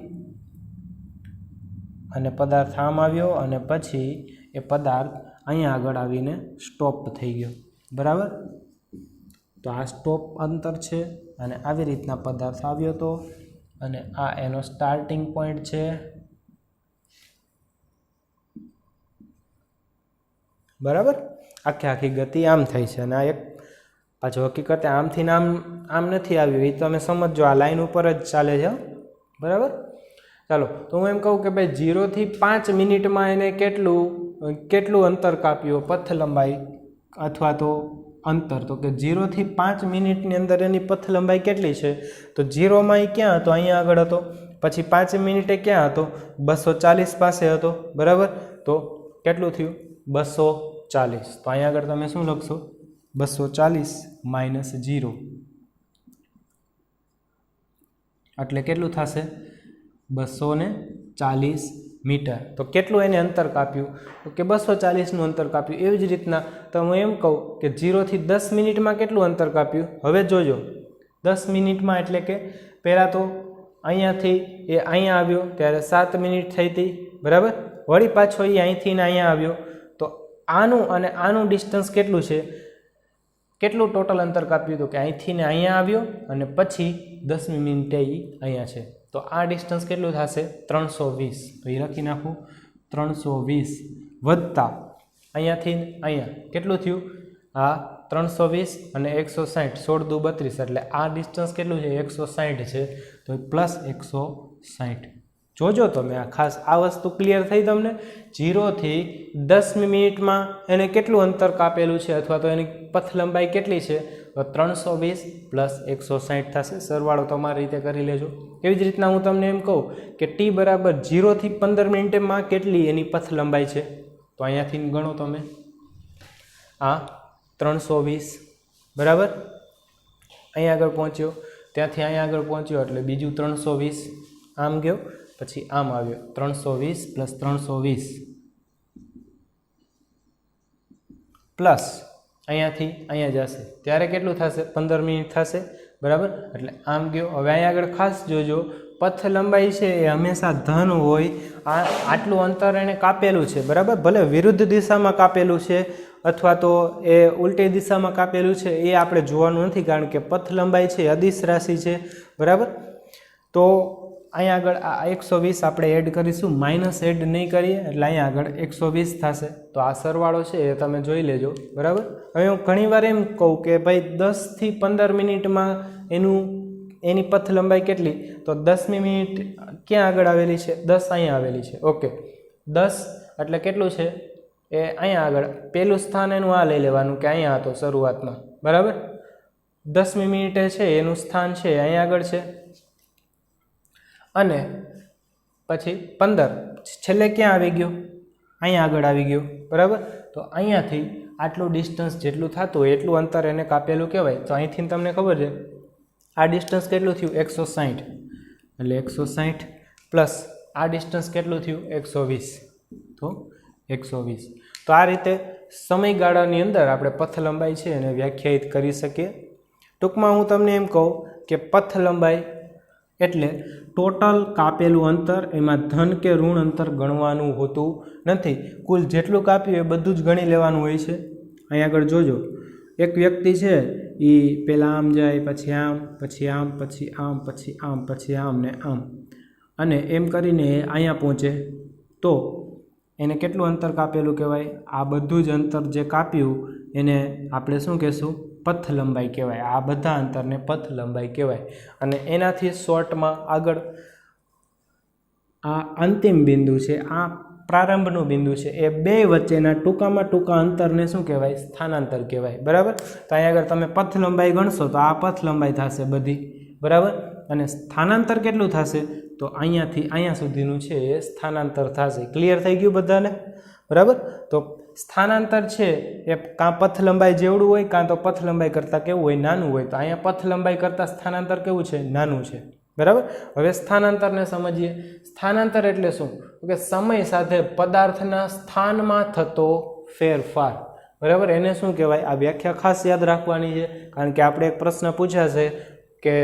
અને પદાર્થ આમ આવ્યો, અને પછી એ પદાર્થ અહીંયા આગળ આવીને સ્ટોપ થઈ ગયો. બરાબર. તો આ સ્ટોપ અંતર છે અને આવી રીતના પદાર્થ આવ્યો હતો, અને આ એનો સ્ટાર્ટિંગ પોઈન્ટ છે. બરાબર. આખી ગતિ આમ થાય છે, અને આ એક પાછું હકીકતે આમથી આમ નથી આવ્યું, એ તમે સમજો. આ લાઈન ઉપર જ ચાલે છે. બરાબર. ચાલો, તો હું એમ કહું કે ભાઈ 0 થી 5 મિનિટમાં એને કેટલું અંતર કાપ્યું, પથ લંબાઈ અથવા તો અંતર. તો કે 0 થી 5 મિનિટની અંદર એની પથ લંબાઈ કેટલી છે, તો 0માં એ ક્યાં હતો, અહીંયા આગળ હતો. પછી 5 મિનિટે ક્યાં હતો, 240 પાસે હતો. બરાબર. તો કેટલું થયું, 240. તો અહીંયા આગળ તમે શું લખશો, 240 - 0 એટલે કેટલું થશે, 240 મીટર। તો કેટલું એને અંતર કાપ્યું? તો કે 240નું અંતર કાપ્યું। એવી જ રીતના તો હું એમ કહું કે 0 થી 10 મિનિટમાં કેટલું અંતર કાપ્યું? હવે જોજો 10 મિનિટમાં એટલે કે પહેલાં તો અહીંયાથી એ અહીંયા આવ્યો ત્યારે 7 મિનિટ થઈ હતી, બરાબર। વળી પાછો એ અહીંથી ને અહીંયા આવ્યો તો આનું અને આનું ડિસ્ટન્સ કેટલું છે? કેટલું ટોટલ અંતર કાપ્યું? તો કે અહીંથી ને અહીંયા આવ્યો અને પછી 10મી મિનિટે એ અહીંયા છે તો આ ડિસ્ટન્સ કેટલું થશે? 320। તો એ લખી નાખું 320 વત્તા અહીંયાથી અહીંયા કેટલું થયું? આ 320 અને 160, 16 દુ 32 એટલે આ ડિસ્ટન્સ કેટલું છે? 160 છે તો પ્લસ 160। જોજો તમે આ ખાસ આ વસ્તુ ક્લિયર થઈ તમને? 0 થી 10મી મિનિટમાં એને કેટલું અંતર કાપેલું છે અથવા તો એની પથ લંબાઈ કેટલી છે? તો 320 પ્લસ 160 થશે। સરવાળો તમારી રીતે કરી લેજો। એવી જ રીતના હું તમને એમ કહું કે ટી બરાબર 0 થી 15 મિનિટમાં કેટલી એની પથ લંબાઈ છે? તો અહીંયાથી ગણો તમે, આ 320 બરાબર, અહીંયા આગળ પહોંચ્યો, ત્યાંથી અહીંયા આગળ પહોંચ્યો એટલે બીજું 320 આમ ગયો, પછી આમ આવ્યો 320 પ્લસ 320 પ્લસ અહીંયાથી અહીંયા જશે ત્યારે કેટલું થશે? 15 મિનિટ થશે, બરાબર। એટલે આમ ગયો। હવે અહીંયા આગળ ખાસ જોજો પથ લંબાઈ છે એ હંમેશા ધન હોય। આટલું અંતર એને કાપેલું છે, બરાબર, ભલે વિરુદ્ધ દિશામાં કાપેલું છે અથવા તો એ ઉલટી દિશામાં કાપેલું છે એ આપણે જોવાનું નથી, કારણ કે પથ લંબાઈ છે અદિશ રાશિ છે, બરાબર। તો અહીંયા આગળ આ 120 આપણે એડ કરીશું, માઇનસ એડ નહીં કરીએ એટલે અહીંયા આગળ 120 થશે। તો આ સરવાળો છે એ તમે જોઈ લેજો, બરાબર। હવે હું ઘણીવાર એમ કહું કે ભાઈ 10 થી 15 મિનિટમાં એની પથ લંબાઈ કેટલી? તો 10મી મિનિટ ક્યાં આગળ આવેલી છે? 10 અહીંયા આવેલી છે, ઓકે। 10 એટલે કેટલું છે? એ અહીંયા આગળ પહેલું સ્થાન એનું આ લઈ લેવાનું કે અહીંયા હતો શરૂઆતમાં, બરાબર। 10મી મિનિટે છે એનું સ્થાન છે અહીંયા આગળ છે અને પછી 15 છેલ્લે ક્યાં આવી ગયો? અહીંયા આગળ આવી ગયો, બરાબર। તો અહીંયાથી આટલું ડિસ્ટન્સ જેટલું થતું હોય એટલું અંતર એને કાપેલું કહેવાય। તો અહીંથી તમને ખબર છે આ ડિસ્ટન્સ કેટલું થયું? 160 એટલે 160 પ્લસ આ ડિસ્ટન્સ કેટલું થયું? 120 તો 120। તો આ રીતે સમયગાળાની અંદર આપણે પથ લંબાઈ છે એને વ્યાખ્યાયિત કરી શકીએ। ટૂંકમાં હું તમને એમ કહું કે પથ લંબાઈ એટલે ટોટલ કાપેલું અંતર, એમાં ધન કે ઋણ અંતર ગણવાનું હોતું નથી। કુલ જેટલું કાપ્યું એ બધું જ ગણી લેવાનું હોય છે। અહીં આગળ જોજો એક વ્યક્તિ છે એ પહેલાં આમ જાય, પછી આમ, પછી આમ, પછી આમ, પછી આમ, પછી આમ ને આમ, અને એમ કરીને અહીંયા પહોંચે તો એને કેટલું અંતર કાપેલું કહેવાય? આ બધું જ અંતર જે કાપ્યું એને આપણે શું કહેશું? પથ લંબાઈ કહેવાય। આ બધા અંતરને પથ લંબાઈ કહેવાય। અને એનાથી શોર્ટમાં આગળ આ અંતિમ બિંદુ છે, આ પ્રારંભનું બિંદુ છે, એ બે વચ્ચેના ટૂંકામાં ટૂંકા અંતરને શું કહેવાય? સ્થાનાંતર કહેવાય, બરાબર। તો અહીંયા આગળ તમે પથ લંબાઈ ગણશો તો આ પથ લંબાઈ થશે બધી, બરાબર। અને સ્થાનાંતર કેટલું થશે? તો અહીંયાથી અહીંયા સુધીનું છે એ સ્થાનાંતર થશે। ક્લિયર થઈ ગયું બધાને, બરાબર। તો સ્થાનાંતર છે એ કાં પથ લંબાઈ જેવડું હોય કાં તો પથ લંબાઈ કરતાં કેવું હોય? નાનું હોય। તો અહીંયા પથ લંબાઈ કરતાં સ્થાનાંતર કેવું છે? નાનું છે, બરાબર। હવે સ્થાનાંતરને સમજીએ। સ્થાનાંતર એટલે શું? કે સમય સાથે પદાર્થના સ્થાનમાં થતો ફેરફાર, બરાબર। એને શું કહેવાય? આ વ્યાખ્યા ખાસ યાદ રાખવાની છે, કારણ કે આપણે એક પ્રશ્ન પૂછાશે કે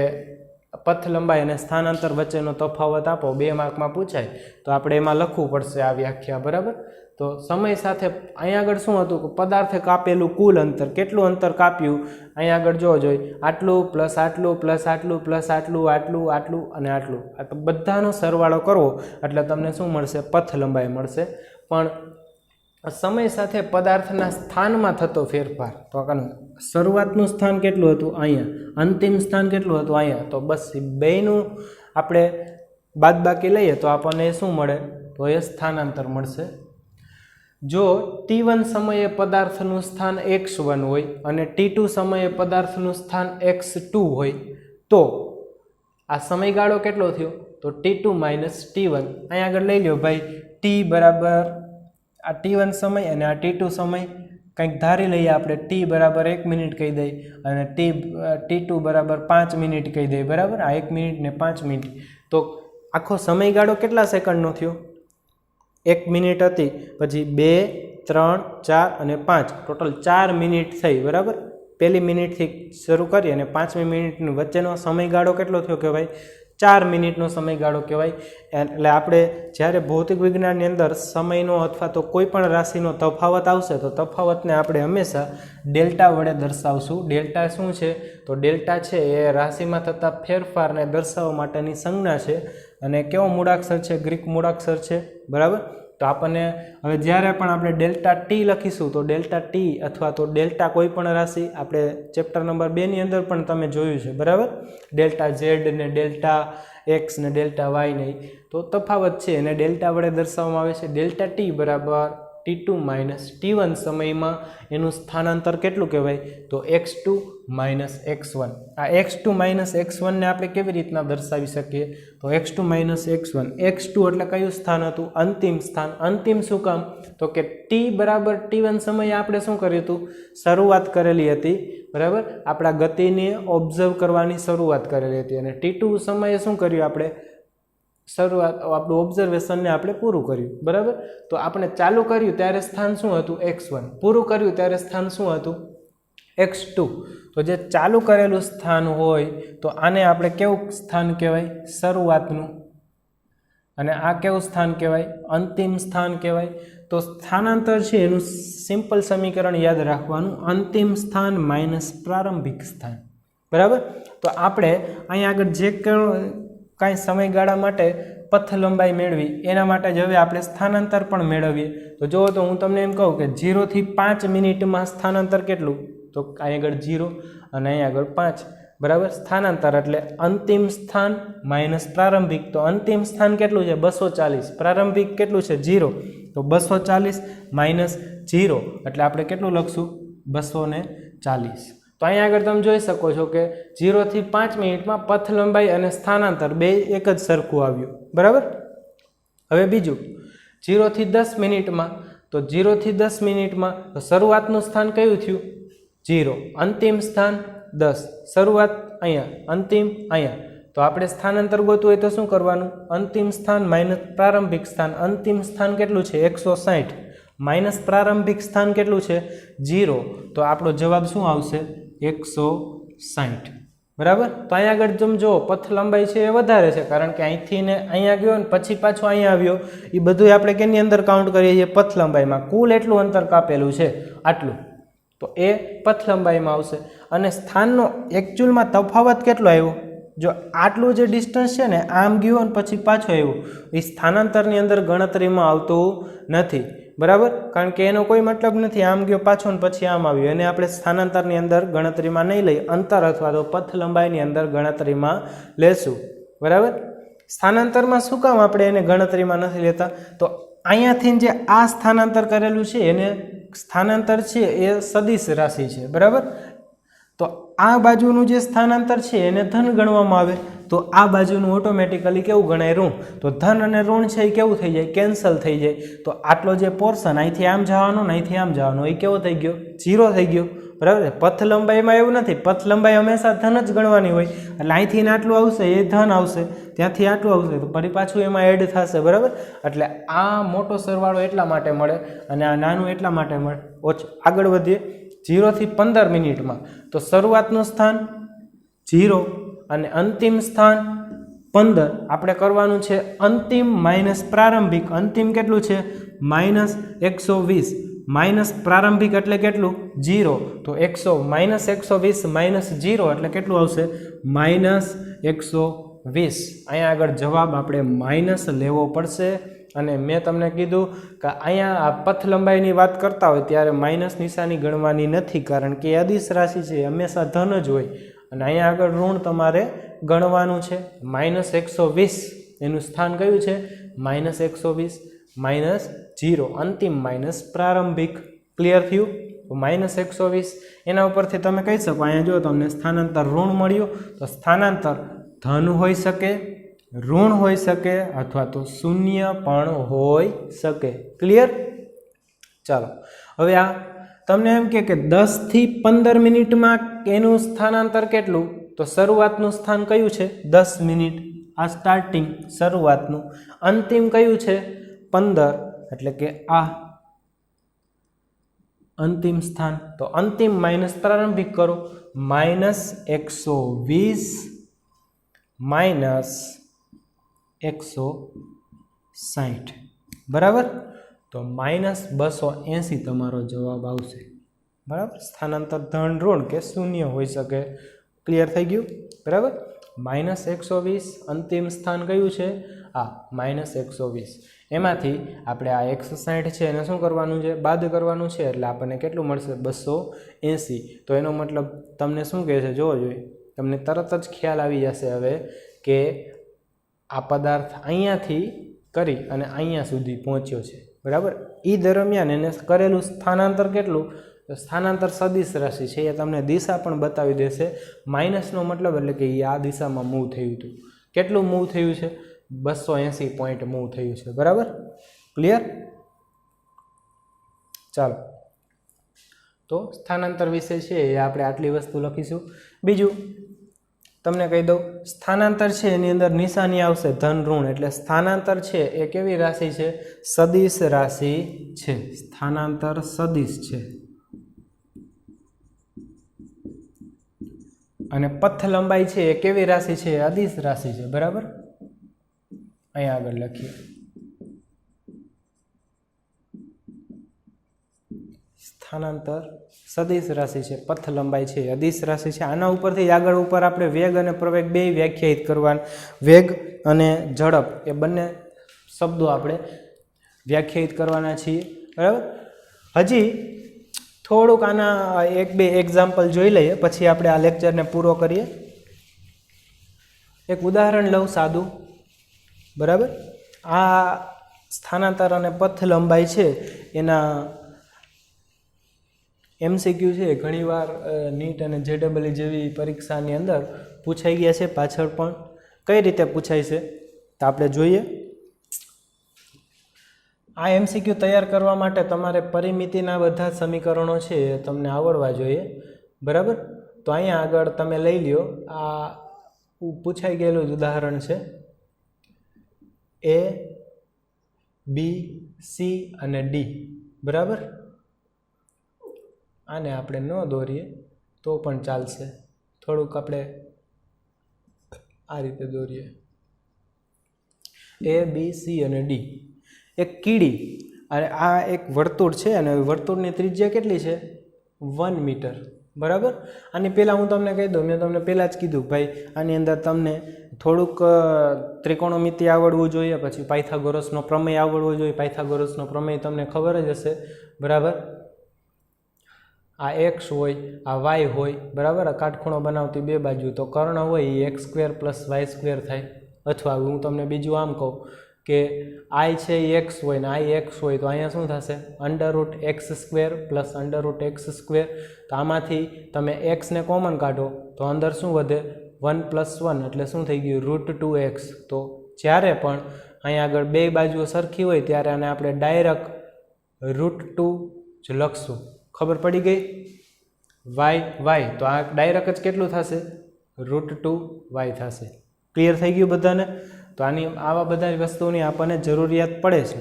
પથ લંબાઈ અને સ્થાનાંતર વચ્ચેનો તફાવત આપો, 2 માર્કમાં પૂછાય તો આપણે એમાં લખવું પડશે આ વ્યાખ્યા, બરાબર। તો સમય સાથે અહીંયા આગળ શું હતું કે પદાર્થે કાપેલું કુલ અંતર, કેટલું અંતર કાપ્યું? અહીંયા આગળ જોવો જોઈએ આટલું પ્લસ આટલું પ્લસ આટલું પ્લસ આટલું, આટલું, આટલું અને આટલું, આ તો બધાનો સરવાળો કરવો એટલે તમને શું મળશે? પથ લંબાઈ મળશે। પણ સમય સાથે પદાર્થના સ્થાનમાં થતો ફેરફાર, તો શરૂઆતનું સ્થાન કેટલું હતું? અહીંયા, અંતિમ સ્થાન કેટલું હતું? અહીંયા। તો બસ બેયનું આપણે બાદબાકી લઈએ તો આપણને શું મળે? તો એ સ્થાનાંતર મળશે। જો t1 સમયે પદાર્થનું સ્થાન x1 હોય અને t2 સમયે પદાર્થનું સ્થાન x2 હોય તો આ સમયગાળો કેટલો થયો? તો t2 માઇનસ t1। અહીંયા આગળ લઈ લો ભાઈ, t બરાબર આ t1 સમય અને આ t2 સમય કંઈક ધારી લઈએ આપણે, t બરાબર 1 મિનિટ કહી દઈએ અને t2 બરાબર 5 મિનિટ કહી દઈએ, બરાબર। આ 1 મિનિટ ને 5 મિનિટ, તો આખો સમયગાળો કેટલા સેકન્ડનો થયો? 1 મિનિટ હતી, પછી 2, 3, 4 અને 5, ટોટલ 4 મિનિટ થઈ, બરાબર. પહેલી મિનિટથી શરૂ કરી અને 5મી મિનિટની વચ્ચેનો સમયગાળો કેટલો થયો કહેવાય? 4 મિનિટનો સમયગાળો કહેવાય. એટલે આપણે જ્યારે ભૌતિક વિજ્ઞાનની અંદર સમયનો અથવા તો કોઈ પણ રાશિનો તફાવત આવશે તો તફાવતને આપણે હંમેશા ડેલ્ટા વડે દર્શાવશું. ડેલ્ટા શું છે? તો ડેલ્ટા છે એ રાશિમાં થતા ફેરફારને દર્શાવવા માટેની સંજ્ઞા છે. અને કેવો મૂળાક્ષર છે? ગ્રીક મૂળાક્ષર છે, બરાબર. તો આપણને હવે જ્યારે પણ આપણે ડેલ્ટા ટી લખીશું તો ડેલ્ટા ટી અથવા તો ડેલ્ટા કોઈ પણ રાશિ આપણે ચેપ્ટર નંબર 2ની અંદર પણ તમે જોયું છે, બરાબર. ડેલ્ટા ઝેડ ને ડેલ્ટા એક્સ ને ડેલ્ટા વાય ને તો તફાવત છે એને ડેલ્ટા વડે દર્શાવવામાં આવે છે. ડેલ્ટા ટી બરાબર T2 - T1 સમયમાં એનું સ્થાનાંતર કેટલું કહેવાય? તો x2 - x1. આ x2 - x1 ને આપણે કેવી રીતના દર્શાવી શકીએ? તો x2 - x1, x2 એટલે કયું સ્થાન હતું? અંતિમ સ્થાન. અંતિમ શું કામ? તો કે t બરાબર T1 સમયે આપણે શું કર્યું હતું? શરૂઆત કરેલી હતી, બરાબર. આપણા ગતિને ઓબ્ઝર્વ કરવાની શરૂઆત કરેલી હતી અને T2 સમયે શું કર્યું આપણે? શરૂઆત આપણું ઓબ્ઝર્વેશનને આપણે પૂરું કર્યું, બરાબર. તો આપણે ચાલુ કર્યું ત્યારે સ્થાન શું હતું? x1. પૂરું કર્યું ત્યારે સ્થાન શું હતું? x2. તો જે ચાલુ કરેલું સ્થાન હોય તો આને આપણે કેવું સ્થાન કહેવાય? શરૂઆતનું. અને આ કેવું સ્થાન કહેવાય? અંતિમ સ્થાન કહેવાય. તો સ્થાનાંતર છે એનું સિમ્પલ સમીકરણ યાદ રાખવાનું, અંતિમ સ્થાન માઇનસ પ્રારંભિક સ્થાન, બરાબર. તો આપણે અહીંયા આગળ જે કાંઈ સમયગાળા માટે પથ લંબાઈ મેળવી એના માટે જ હવે આપણે સ્થાનાંતર પણ મેળવીએ. તો જુઓ તો હું તમને એમ કહું કે 0 થી 5 મિનિટમાં સ્થાનાંતર કેટલું? તો અહીં આગળ 0 અને અહીં આગળ 5, બરાબર. સ્થાનાંતર એટલે અંતિમ સ્થાન માઇનસ પ્રારંભિક. તો અંતિમ સ્થાન કેટલું છે? 240. પ્રારંભિક કેટલું છે? 0. તો 240 માઇનસ 0 એટલે આપણે કેટલું લખશું? 240. તો અહીંયા આગળ તમે જોઈ શકો છો કે 0 થી 5 મિનિટમાં પથ લંબાઈ અને સ્થાનાંતર બે એક જ સરખું આવ્યું, બરાબર. હવે બીજું 0 થી 10 મિનિટમાં, તો 0 થી 10 મિનિટમાં તો શરૂઆતનું સ્થાન કયું થયું? 0. અંતિમ સ્થાન 10. શરૂઆત અહીંયા, અંતિમ અહીંયા. તો આપણે સ્થાનાંતર ગોતવું હોય તો શું કરવાનું? અંતિમ સ્થાન માઇનસ પ્રારંભિક સ્થાન. અંતિમ સ્થાન કેટલું છે? 160 માઇનસ પ્રારંભિક સ્થાન કેટલું છે? 0. તો આપણો જવાબ શું આવશે? 160, બરાબર. તો અહીંયા આગળ તમે જુઓ પથ લંબાઈ છે એ વધારે છે કારણ કે અહીંથી ને અહીંયા ગયો ને પછી પાછો અહીંયા આવ્યો. એ બધું આપણે કેની અંદર કાઉન્ટ કરીએ છીએ? પથ લંબાઈમાં. કુલ એટલું અંતર કાપેલું છે આટલું, તો એ પથ લંબાઈમાં આવશે. અને સ્થાનનો એકચ્યુઅલમાં તફાવત કેટલો આવ્યો? જો આટલું જે ડિસ્ટન્સ છે ને આમ ગયો અને પછી પાછો આવ્યો, એ સ્થાનાંતરની અંદર ગણતરીમાં આવતું નથી, બરાબર. કારણ કે એનો કોઈ મતલબ નથી આમ ગયો પાછો ને પછી આમ આવ્યો, એને આપણે સ્થાનાંતરની અંદર ગણતરીમાં નહીં લઈ, અંતર અથવા તો પથ લંબાઈની અંદર ગણતરીમાં લેશું, બરાબર. સ્થાનાંતરમાં શું કામ આપણે એને ગણતરીમાં નથી લેતા? તો અહીંયાથી જે આ સ્થાનાંતર કરેલું છે એને સ્થાનાંતર છે એ સદિશ રાશિ છે, બરાબર. તો આ બાજુનું જે સ્થાનાંતર છે એને ધન ગણવામાં આવે, તો આ બાજુનું ઓટોમેટિકલી કેવું ગણાય? ઋણ. તો ધન અને ઋણ છે એ કેવું થઈ જાય? કેન્સલ થઈ જાય. તો આટલો જે પોર્શન અહીંથી આમ જવાનો ને અહીંથી આમ જવાનો એ કેવો થઈ ગયો? 0 થઈ ગયો, બરાબર. પથ લંબાઈમાં એવું નથી, પથ લંબાઈ હંમેશા ધન જ ગણવાની હોય. એટલે અહીંથી આટલું આવશે એ ધન આવશે, ત્યાંથી આટલું આવશે તો ફરી પાછું એમાં એડ થશે, બરાબર. એટલે આ મોટો સરવાળો એટલા માટે મળે અને આ નાનું એટલા માટે મળે. આગળ વધીએ. 0 થી 15 મિનિટમાં તો શરૂઆતનું સ્થાન 0 અને અંતિમ સ્થાન 15. આપણે કરવાનું છે અંતિમ માઇનસ પ્રારંભિક. અંતિમ કેટલું છે? -120. માઇનસ પ્રારંભિક એટલે કેટલું? 0. તો -120 - 0 એટલે કેટલું આવશે? -120. અહીંયા આગળ જવાબ આપણે માઇનસ લેવો પડશે. અને મેં તમને કીધું કે અહીંયા આ પથ લંબાઈની વાત કરતા હોય ત્યારે માઇનસ નિશાની ગણવાની નથી, કારણ કે અદિશ રાશિ છે હંમેશા ધન જ હોય. અને અહીંયા આગળ ઋણ તમારે ગણવાનું છે. -120 એનું સ્થાન કયું છે? -120 - 0 અંતિમ માઇનસ પ્રારંભિક. ક્લિયર થયું? તો -120 એના ઉપરથી તમે કહી શકો અહીંયા જો તમને સ્થાનાંતર ઋણ મળ્યું તો સ્થાનાંતર ધન હોઈ શકે, ઋણ હોઈ શકે અથવા તો શૂન્ય પણ હોઈ શકે. ક્લિયર? ચાલો હવે આ તમને એમ કે 10 થી 15 મિનિટમાં એનું સ્થાનાંતર કેટલું? તો શરૂઆતનું સ્થાન કયું છે? 10 મિનિટ. આ સ્ટાર્ટિંગ શરૂઆતનું. અંતિમ કયું છે? 15. એટલે કે આ અંતિમ સ્થાન. તો અંતિમ માઇનસ પ્રારંભિક કરો, -120 -160 બરાબર. તો -280 તમારો જવાબ આવશે બરાબર. સ્થાનાંતર ધન ઋણ કે શૂન્ય હોઈ શકે. ક્લિયર થઈ ગયું બરાબર. -120 અંતિમ સ્થાન કયું છે? આ -120. એમાંથી આપણે આ 160 છે એને શું કરવાનું છે? બાદ કરવાનું છે. એટલે આપણને કેટલું મળશે? 280. તો એનો મતલબ તમને શું કહે છે જોવો જોઈએ. તમને તરત જ ખ્યાલ આવી જશે હવે કે આ પદાર્થ અહીંયાથી કરી અને અહીંયા સુધી પહોંચ્યો છે બરાબર. એ દરમિયાન એને કરેલું સ્થાનાંતર કેટલું? તો સ્થાનાંતર સદિશ રાશિ છે એ તમને દિશા પણ બતાવી દેશે. માઇનસનો મતલબ એટલે કે એ આ દિશામાં મૂવ થયું હતું. કેટલું મૂવ થયું છે? 280 પોઈન્ટ મૂવ થયું છે બરાબર. ક્લિયર? ચાલો, તો સ્થાનાંતર વિશે છે એ આપણે આટલી વસ્તુ લખીશું. બીજું તમને કહી દઉં, સ્થાનાંતર છે એની અંદર નિશાની આવશે ધન ઋણ. એટલે સ્થાનાંતર છે એ કેવી રાશિ છે? સદિશ રાશિ છે. સ્થાનાંતર સદિશ છે. અને પથ લંબાઈ છે એ કેવી રાશિ છે? અદિશ રાશિ છે બરાબર. અહીંયા આગળ લખીએ. સ્થાનાંતર સદિશ રાશિ છે, પથ લંબાઈ છે અદિશ રાશિ છે. આના ઉપરથી આગળ ઉપર આપણે વેગ અને પ્રવેગ બે વ્યાખ્યાયિત કરવાના. વેગ અને ઝડપ એ બંને શબ્દો આપણે વ્યાખ્યાયિત કરવાના છીએ બરાબર. હજી થોડુંક આના 1-2 એક્ઝામ્પલ જોઈ લઈએ, પછી આપણે આ લેક્ચરને પૂરો કરીએ. એક ઉદાહરણ લઉં સાદું બરાબર. આ સ્થાનાંતર અને પથ લંબાઈ છે એના MCQ છે ઘણીવાર નીટ અને JEE જેવી પરીક્ષાની અંદર પૂછાઈ ગયા છે. પાછળ પણ કઈ રીતે પૂછાય છે તો આપણે જોઈએ. આ MCQ તૈયાર કરવા માટે તમારે પરિમિતિના બધા સમીકરણો છે એ તમને આવડવા જોઈએ બરાબર. તો અહીંયા આગળ તમે લઈ લ્યો, આ પૂછાઈ ગયેલું જ ઉદાહરણ છે. A, B, C અને D બરાબર. આને આપણે ન દોરીએ તો પણ ચાલશે. થોડુંક આપણે આ રીતે દોરીએ. A, B, C અને D. એક કીડી અને આ એક વર્તુળ છે અને વર્તુળની ત્રિજ્યા કેટલી છે? 1 મીટર બરાબર. આની પહેલાં હું તમને કહી દઉં, મેં તમને પહેલાં જ કીધું ભાઈ આની અંદર તમને થોડુંક ત્રિકોણમિતિ આવડવું જોઈએ, પછી પાયથાગોરસનો પ્રમેય આવડવો જોઈએ. પાયથાગોરસનો પ્રમેય તમને ખબર જ હશે બરાબર. આ x હોય, આ y હોય બરાબર. આ કાટખૂણો બનાવતી બે બાજુ, તો કર્ણ હોય એ x² + y² થાય. અથવા હું તમને બીજું આમ કહું કે I છે એ x હોય ને I x હોય, તો અહીંયા શું થશે? √x² + √x². તો આમાંથી તમે x ને કોમન કાઢો તો અંદર શું વધે? 1 + 1 એટલે શું થઈ ગયું? √2x. તો જ્યારે પણ અહીંયા આગળ બે બાજુઓ સરખી હોય ત્યારે આને આપણે ડાયરેક્ટ √2 જ લખશું. ખબર પડી ગઈ? y તો આ ડાયરેક્ટ જ કેટલું થશે? √2y થશે. ક્લિયર થઈ ગયું બધાને? તો આની આવા બધા વસ્તુની આપણને જરૂરિયાત પડે છે.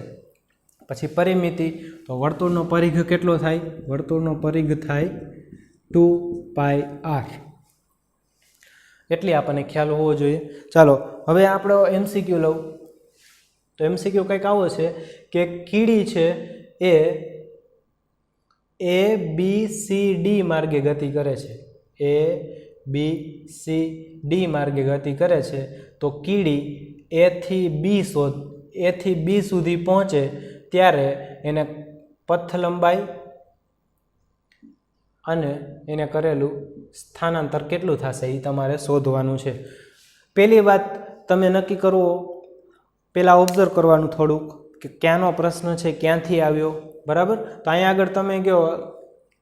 પછી પરિમિતિ, તો વર્તુળનો પરિઘ કેટલો થાય? વર્તુળનો પરિઘ થાય 2πr. એટલી આપણને ખ્યાલ હોવો જોઈએ. ચાલો હવે આપણો MCQ લઉં. તો MCQ કંઈક આવો છે કે કીડી છે એ ABCD માર્ગે ગતિ કરે છે. ABCD માર્ગે ગતિ કરે છે. તો કીડી A થી B સુધી પહોંચે ત્યારે એને પથ લંબાઈ અને એને કરેલું સ્થાનાંતર કેટલું થશે એ તમારે શોધવાનું છે. પહેલી વાત તમે નક્કી કરવો, પહેલાં ઓબ્ઝર્વ કરવાનું થોડુંક કે ક્યાંનો પ્રશ્ન છે, ક્યાંથી આવ્યો બરાબર. તો અહીંયા આગળ તમે કહો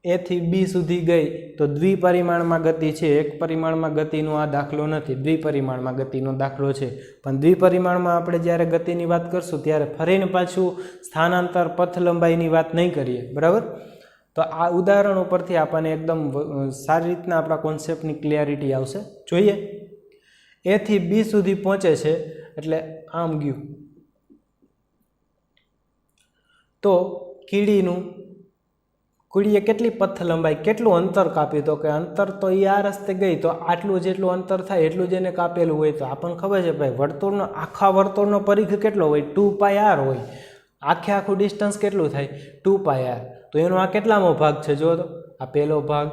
A થી B સુધી ગઈ તો દ્વિપરિમાણમાં ગતિ છે. એક પરિમાણમાં ગતિનો આ દાખલો નથી, દ્વિપરિમાણમાં ગતિનો દાખલો છે. પણ દ્વિપરિમાણમાં આપણે જ્યારે ગતિની વાત કરશું ત્યારે ફરીને પાછું સ્થાનાંતર પથ લંબાઈની વાત નહીં કરીએ બરાબર. તો આ ઉદાહરણ ઉપરથી આપણને એકદમ સારી રીતના આપણા કોન્સેપ્ટની ક્લિયરિટી આવશે. જોઈએ, A થી B સુધી પહોંચે છે એટલે આમ ગયું. તો કીડીએ કેટલી પથ લંબાઈ, કેટલું અંતર કાપ્યું? તો કે અંતર તો એ આ રસ્તે ગઈ તો આટલું જેટલું અંતર થાય એટલું જ એને કાપેલું હોય. તો આપણને ખબર છે ભાઈ વર્તુળનો આખા વર્તુળનો પરિઘ કેટલો હોય? 2πr હોય. આખું ડિસ્ટન્સ કેટલું થાય? 2πr. તો એનો આ કેટલામો ભાગ છે? જો તો આ પહેલો ભાગ,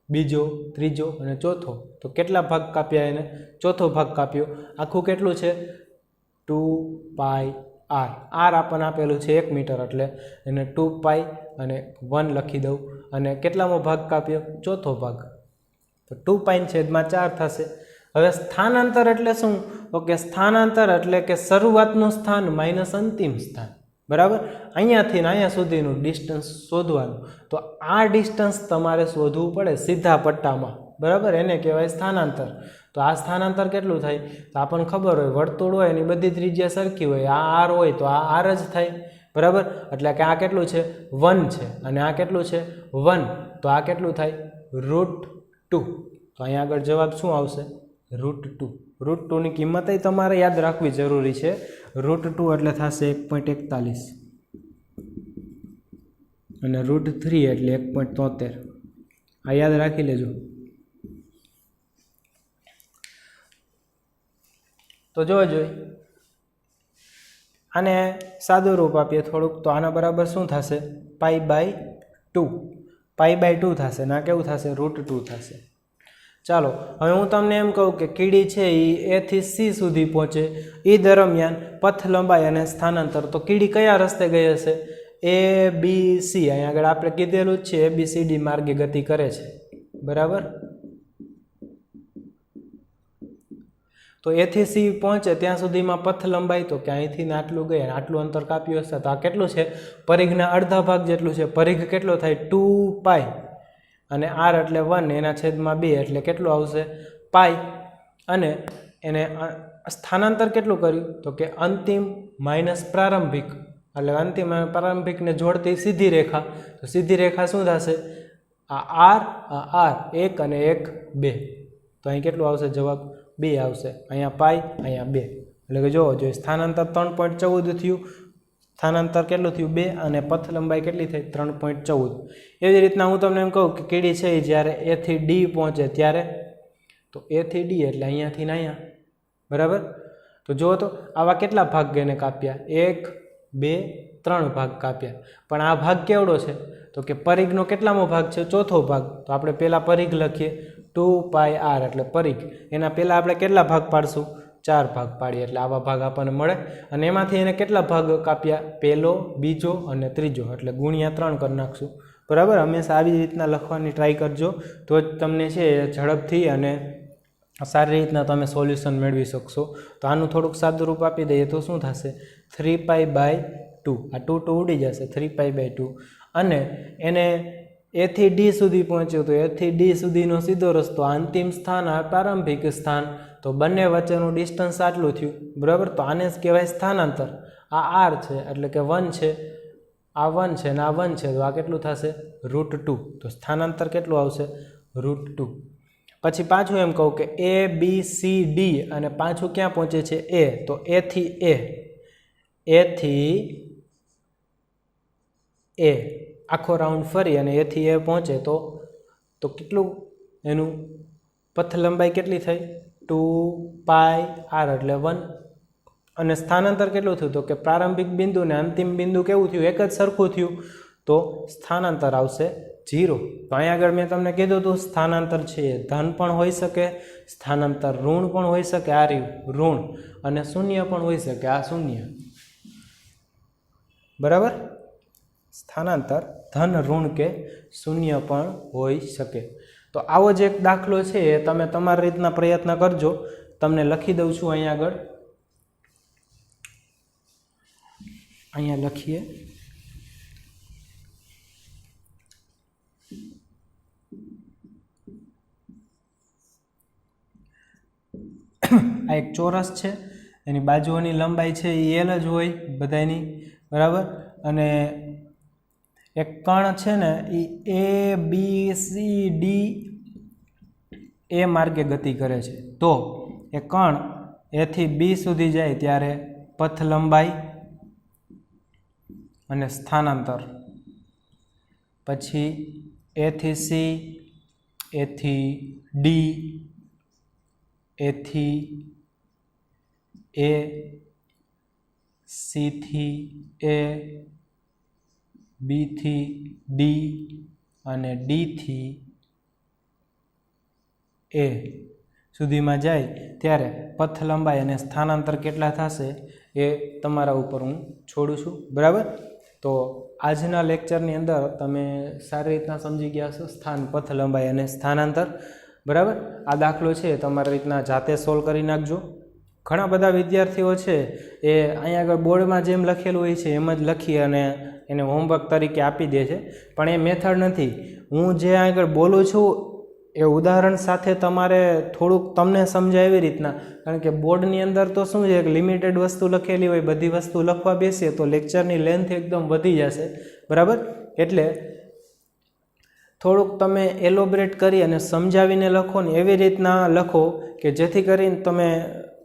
બીજો, ત્રીજો અને ચોથો. તો કેટલા ભાગ કાપ્યા એને? ચોથો ભાગ કાપ્યો. આખું કેટલું છે? 2πr. આર આપણને આપેલું છે 1 મીટર એટલે એને 2π અને 1 લખી દઉં. અને કેટલામો ભાગ કાપ્યો? ચોથો ભાગ. તો 2π/4 થશે. હવે સ્થાનાંતર એટલે શું? ઓકે, સ્થાનાંતર એટલે કે શરૂઆતનું સ્થાન માઇનસ અંતિમ સ્થાન. બરાબર, અહીંયાથી અહીંયા સુધીનું ડિસ્ટન્સ શોધવાનું. તો આ ડિસ્ટન્સ તમારે શોધવું પડે સીધા પટ્ટામાં. બરાબર, એને કહેવાય સ્થાનાંતર. તો આ સ્થાનાંતર કેટલું થાય? તો આપણને ખબર હોય વર્તુળ હોય એની બધી ત્રિજ્યા સરખી હોય. આ આર હોય તો આ આર જ થાય. બરાબર, એટલે કે આ કેટલું છે? 1 છે. અને આ કેટલું છે? 1. તો આ કેટલું થાય? √2. તો અહીંયા આગળ જવાબ શું આવશે? √2. √2ની કિંમત તમારે યાદ રાખવી જરૂરી છે. √2 એટલે થશે 1.41 અને √3 એટલે 1.73. આ યાદ રાખી લેજો. તો જોઈ આને સાદું રૂપ આપીએ થોડુંક. તો આના બરાબર શું થશે? π/2. π/2 થશે. ના કેવું થશે? √2 થશે. ચાલો હવે હું તમને એમ કહું કે કીડી છે એ A થી C સુધી પહોંચે એ દરમિયાન પથ લંબાઈ અને સ્થાનાંતર. તો કીડી કયા રસ્તે ગઈ હશે? ABC. અહીંયા આગળ આપણે કીધેલું જ છે ABCD માર્ગે ગતિ કરે છે. બરાબર, તો A થી C પહોંચે ત્યાં સુધીમાં પથ લંબાઈ તો કે અહીંથી આટલું ગઈ અને આટલું અંતર કાપ્યું હશે. તો આ કેટલું છે? પરિઘના અડધા ભાગ જેટલું છે. પરિઘ કેટલો થાય? 2π અને r એટલે 1 એના છેદમાં 2 એટલે કેટલું આવશે? π. અને એને સ્થાનાંતર કેટલું કર્યું? તો કે અંતિમ માઇનસ પ્રારંભિક એટલે અંતિમ અને પ્રારંભિકને જોડતી સીધી રેખા. તો સીધી રેખા શું થશે? આ r 1 અને 1 2. તો અહીં કેટલું આવશે જવાબ? 2 આવશે. અહીંયા π, અહીંયા 2. એટલે કે જોવો જોઈએ સ્થાનાંતર 3.14 થયું. સ્થાનાંતર કેટલું થયું? 2 અને પથ લંબાઈ કેટલી થઈ? 3.14. એવી રીતના હું તમને એમ કહું કે કીડી છે એ જ્યારે A થી D પહોંચે ત્યારે તો A થી D એટલે અહીંયાથી ને અહીંયા. બરાબર, તો જુઓ તો આવા કેટલા ભાગ એને કાપ્યા? 1 2 3 ભાગ કાપ્યા. પણ આ ભાગ કેવડો છે? તો કે પરિઘનો કેટલામો ભાગ છે? ચોથો ભાગ. તો આપણે પહેલાં પરિઘ લખીએ 2πr એટલે પરિઘ. એના પહેલાં આપણે કેટલા ભાગ પાડશું? 4 ભાગ પાડીએ એટલે આવા ભાગ આપણને મળે. અને એમાંથી એને કેટલા ભાગ કાપ્યા? પહેલો, બીજો અને ત્રીજો એટલે ગુણ્યા 3 કરી નાખશું. બરાબર, હંમેશા આવી રીતના લખવાની ટ્રાય કરજો તો જ તમને છે ઝડપથી અને સારી રીતના તમે સોલ્યુશન મેળવી શકશો. તો આનું થોડુંક સાદું રૂપ આપી દઈએ તો શું થશે? 3π/2. આ 2 ઉડી જશે. 3π/2. અને એને A થી D સુધી પહોંચ્યો તો A થી D સુધીનો સીધો રસ્તો, અંતિમ સ્થાન આ પ્રારંભિક સ્થાન. તો બંને વચ્ચેનું ડિસ્ટન્સ આટલું થયું. બરાબર, તો આને જ કહેવાય સ્થાનાંતર. આ r છે એટલે કે 1 છે, આ 1 છે ને આ 1 છે. તો આ કેટલું થશે? √2. તો સ્થાનાંતર કેટલું આવશે? √2. પછી પાછું એમ કહું કે ABCD અને પાછું ક્યાં પહોંચે છે? A. તો A થી A આખો રાઉન્ડ ફરી અને A થી A પહોંચે તો કેટલું એનું પથ લંબાઈ કેટલી થઈ? 2πr એટલે 1. અને સ્થાનાંતર કેટલું થયું? તો કે પ્રારંભિક બિંદુ ને અંતિમ બિંદુ કેવું થયું? એક જ સરખું થયું. તો સ્થાનાંતર આવશે 0. તો અહીંયા આગળ મેં તમને કીધું હતું સ્થાનાંતર છે એ ધન પણ હોઈ શકે, સ્થાનાંતર ઋણ પણ હોઈ શકે, આ ઋણ, અને શૂન્ય પણ હોઈ શકે, આ શૂન્ય. બરાબર, સ્થાનાંતર ધન, ઋણ કે શૂન્ય પણ હોઈ શકે. તો આવો જ એક દાખલો છે એ તમે તમારી રીતના પ્રયત્ન કરજો. તમને લખી દઉં છું અહીંયા આગળ. અહીંયા લખીએ. આ એક ચોરસ છે, એની બાજુઓની લંબાઈ છે એ L જ હોય બધાની. બરાબર, અને એક કણ છે ને એ ABCD એ માર્ગે ગતિ કરે છે. તો એ કણ A થી B સુધી જાય ત્યારે પથ લંબાઈ અને સ્થાનાંતર, પછી એ થી સી, એ થી ડી, એ થી એ, સી થી એ, બી થી ડી અને ડી થી એ સુધીમાં જાય ત્યારે પથ લંબાઈ અને સ્થાનાંતર કેટલા થશે એ તમારા ઉપર હું છોડું છું, બરાબર. તો આજના લેક્ચરની અંદર તમે સારી રીતના સમજી ગયા છો સ્થાન, પથ લંબાઈ અને સ્થાનાંતર, બરાબર. આ દાખલો છે તમારી રીતના જાતે સોલ્વ કરી નાખજો. ઘણા બધા વિદ્યાર્થીઓ છે એ અહીંયા આગળ બોર્ડમાં જેમ લખેલું હોય છે એમ જ લખી અને એને હોમવર્ક તરીકે આપી દે છે, પણ એ મેથડ નથી. હું જે આગળ બોલું છું એ ઉદાહરણ સાથે તમારે થોડુંક તમને સમજાય એવી રીતના, કારણ કે બોર્ડની અંદર તો શું છે કે લિમિટેડ વસ્તુ લખેલી હોય, બધી વસ્તુ લખવા બેસીએ તો લેક્ચરની લેન્થ એકદમ વધી જશે, બરાબર. એટલે થોડુંક તમે એલોબરેટ કરી અને સમજાવીને લખો ને એવી રીતના લખો કે જેથી કરીને તમે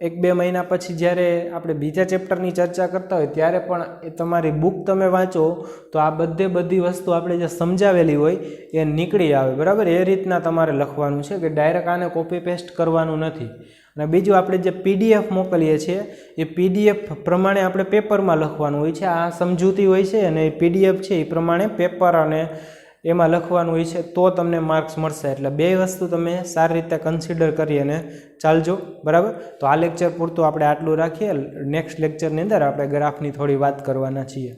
1-2 મહિના પછી જ્યારે આપણે બીજા ચેપ્ટરની ચર્ચા કરતા હોય ત્યારે પણ એ તમારી બુક તમે વાંચો તો આ બધી વસ્તુ આપણે જે સમજાવેલી હોય એ નીકળી આવે, બરાબર. એ રીતના તમારે લખવાનું છે કે ડાયરેક્ટ આને કોપી પેસ્ટ કરવાનું નથી. અને બીજું આપણે જે પીડીએફ મોકલીએ છીએ એ પીડીએફ પ્રમાણે આપણે પેપરમાં લખવાનું હોય છે. આ સમજૂતી હોય છે અને એ પીડીએફ છે એ પ્રમાણે પેપર અને એમાં લખવાનું હોય છે તો તમને માર્ક્સ મળશે. એટલે બે વસ્તુ તમે સારી રીતે કન્સિડર કરી અને ચાલજો, બરાબર. તો આ લેક્ચર પૂરતું આપણે આટલું રાખીએ. નેક્સ્ટ લેક્ચરની અંદર આપણે ગ્રાફની થોડી વાત કરવાના છીએ.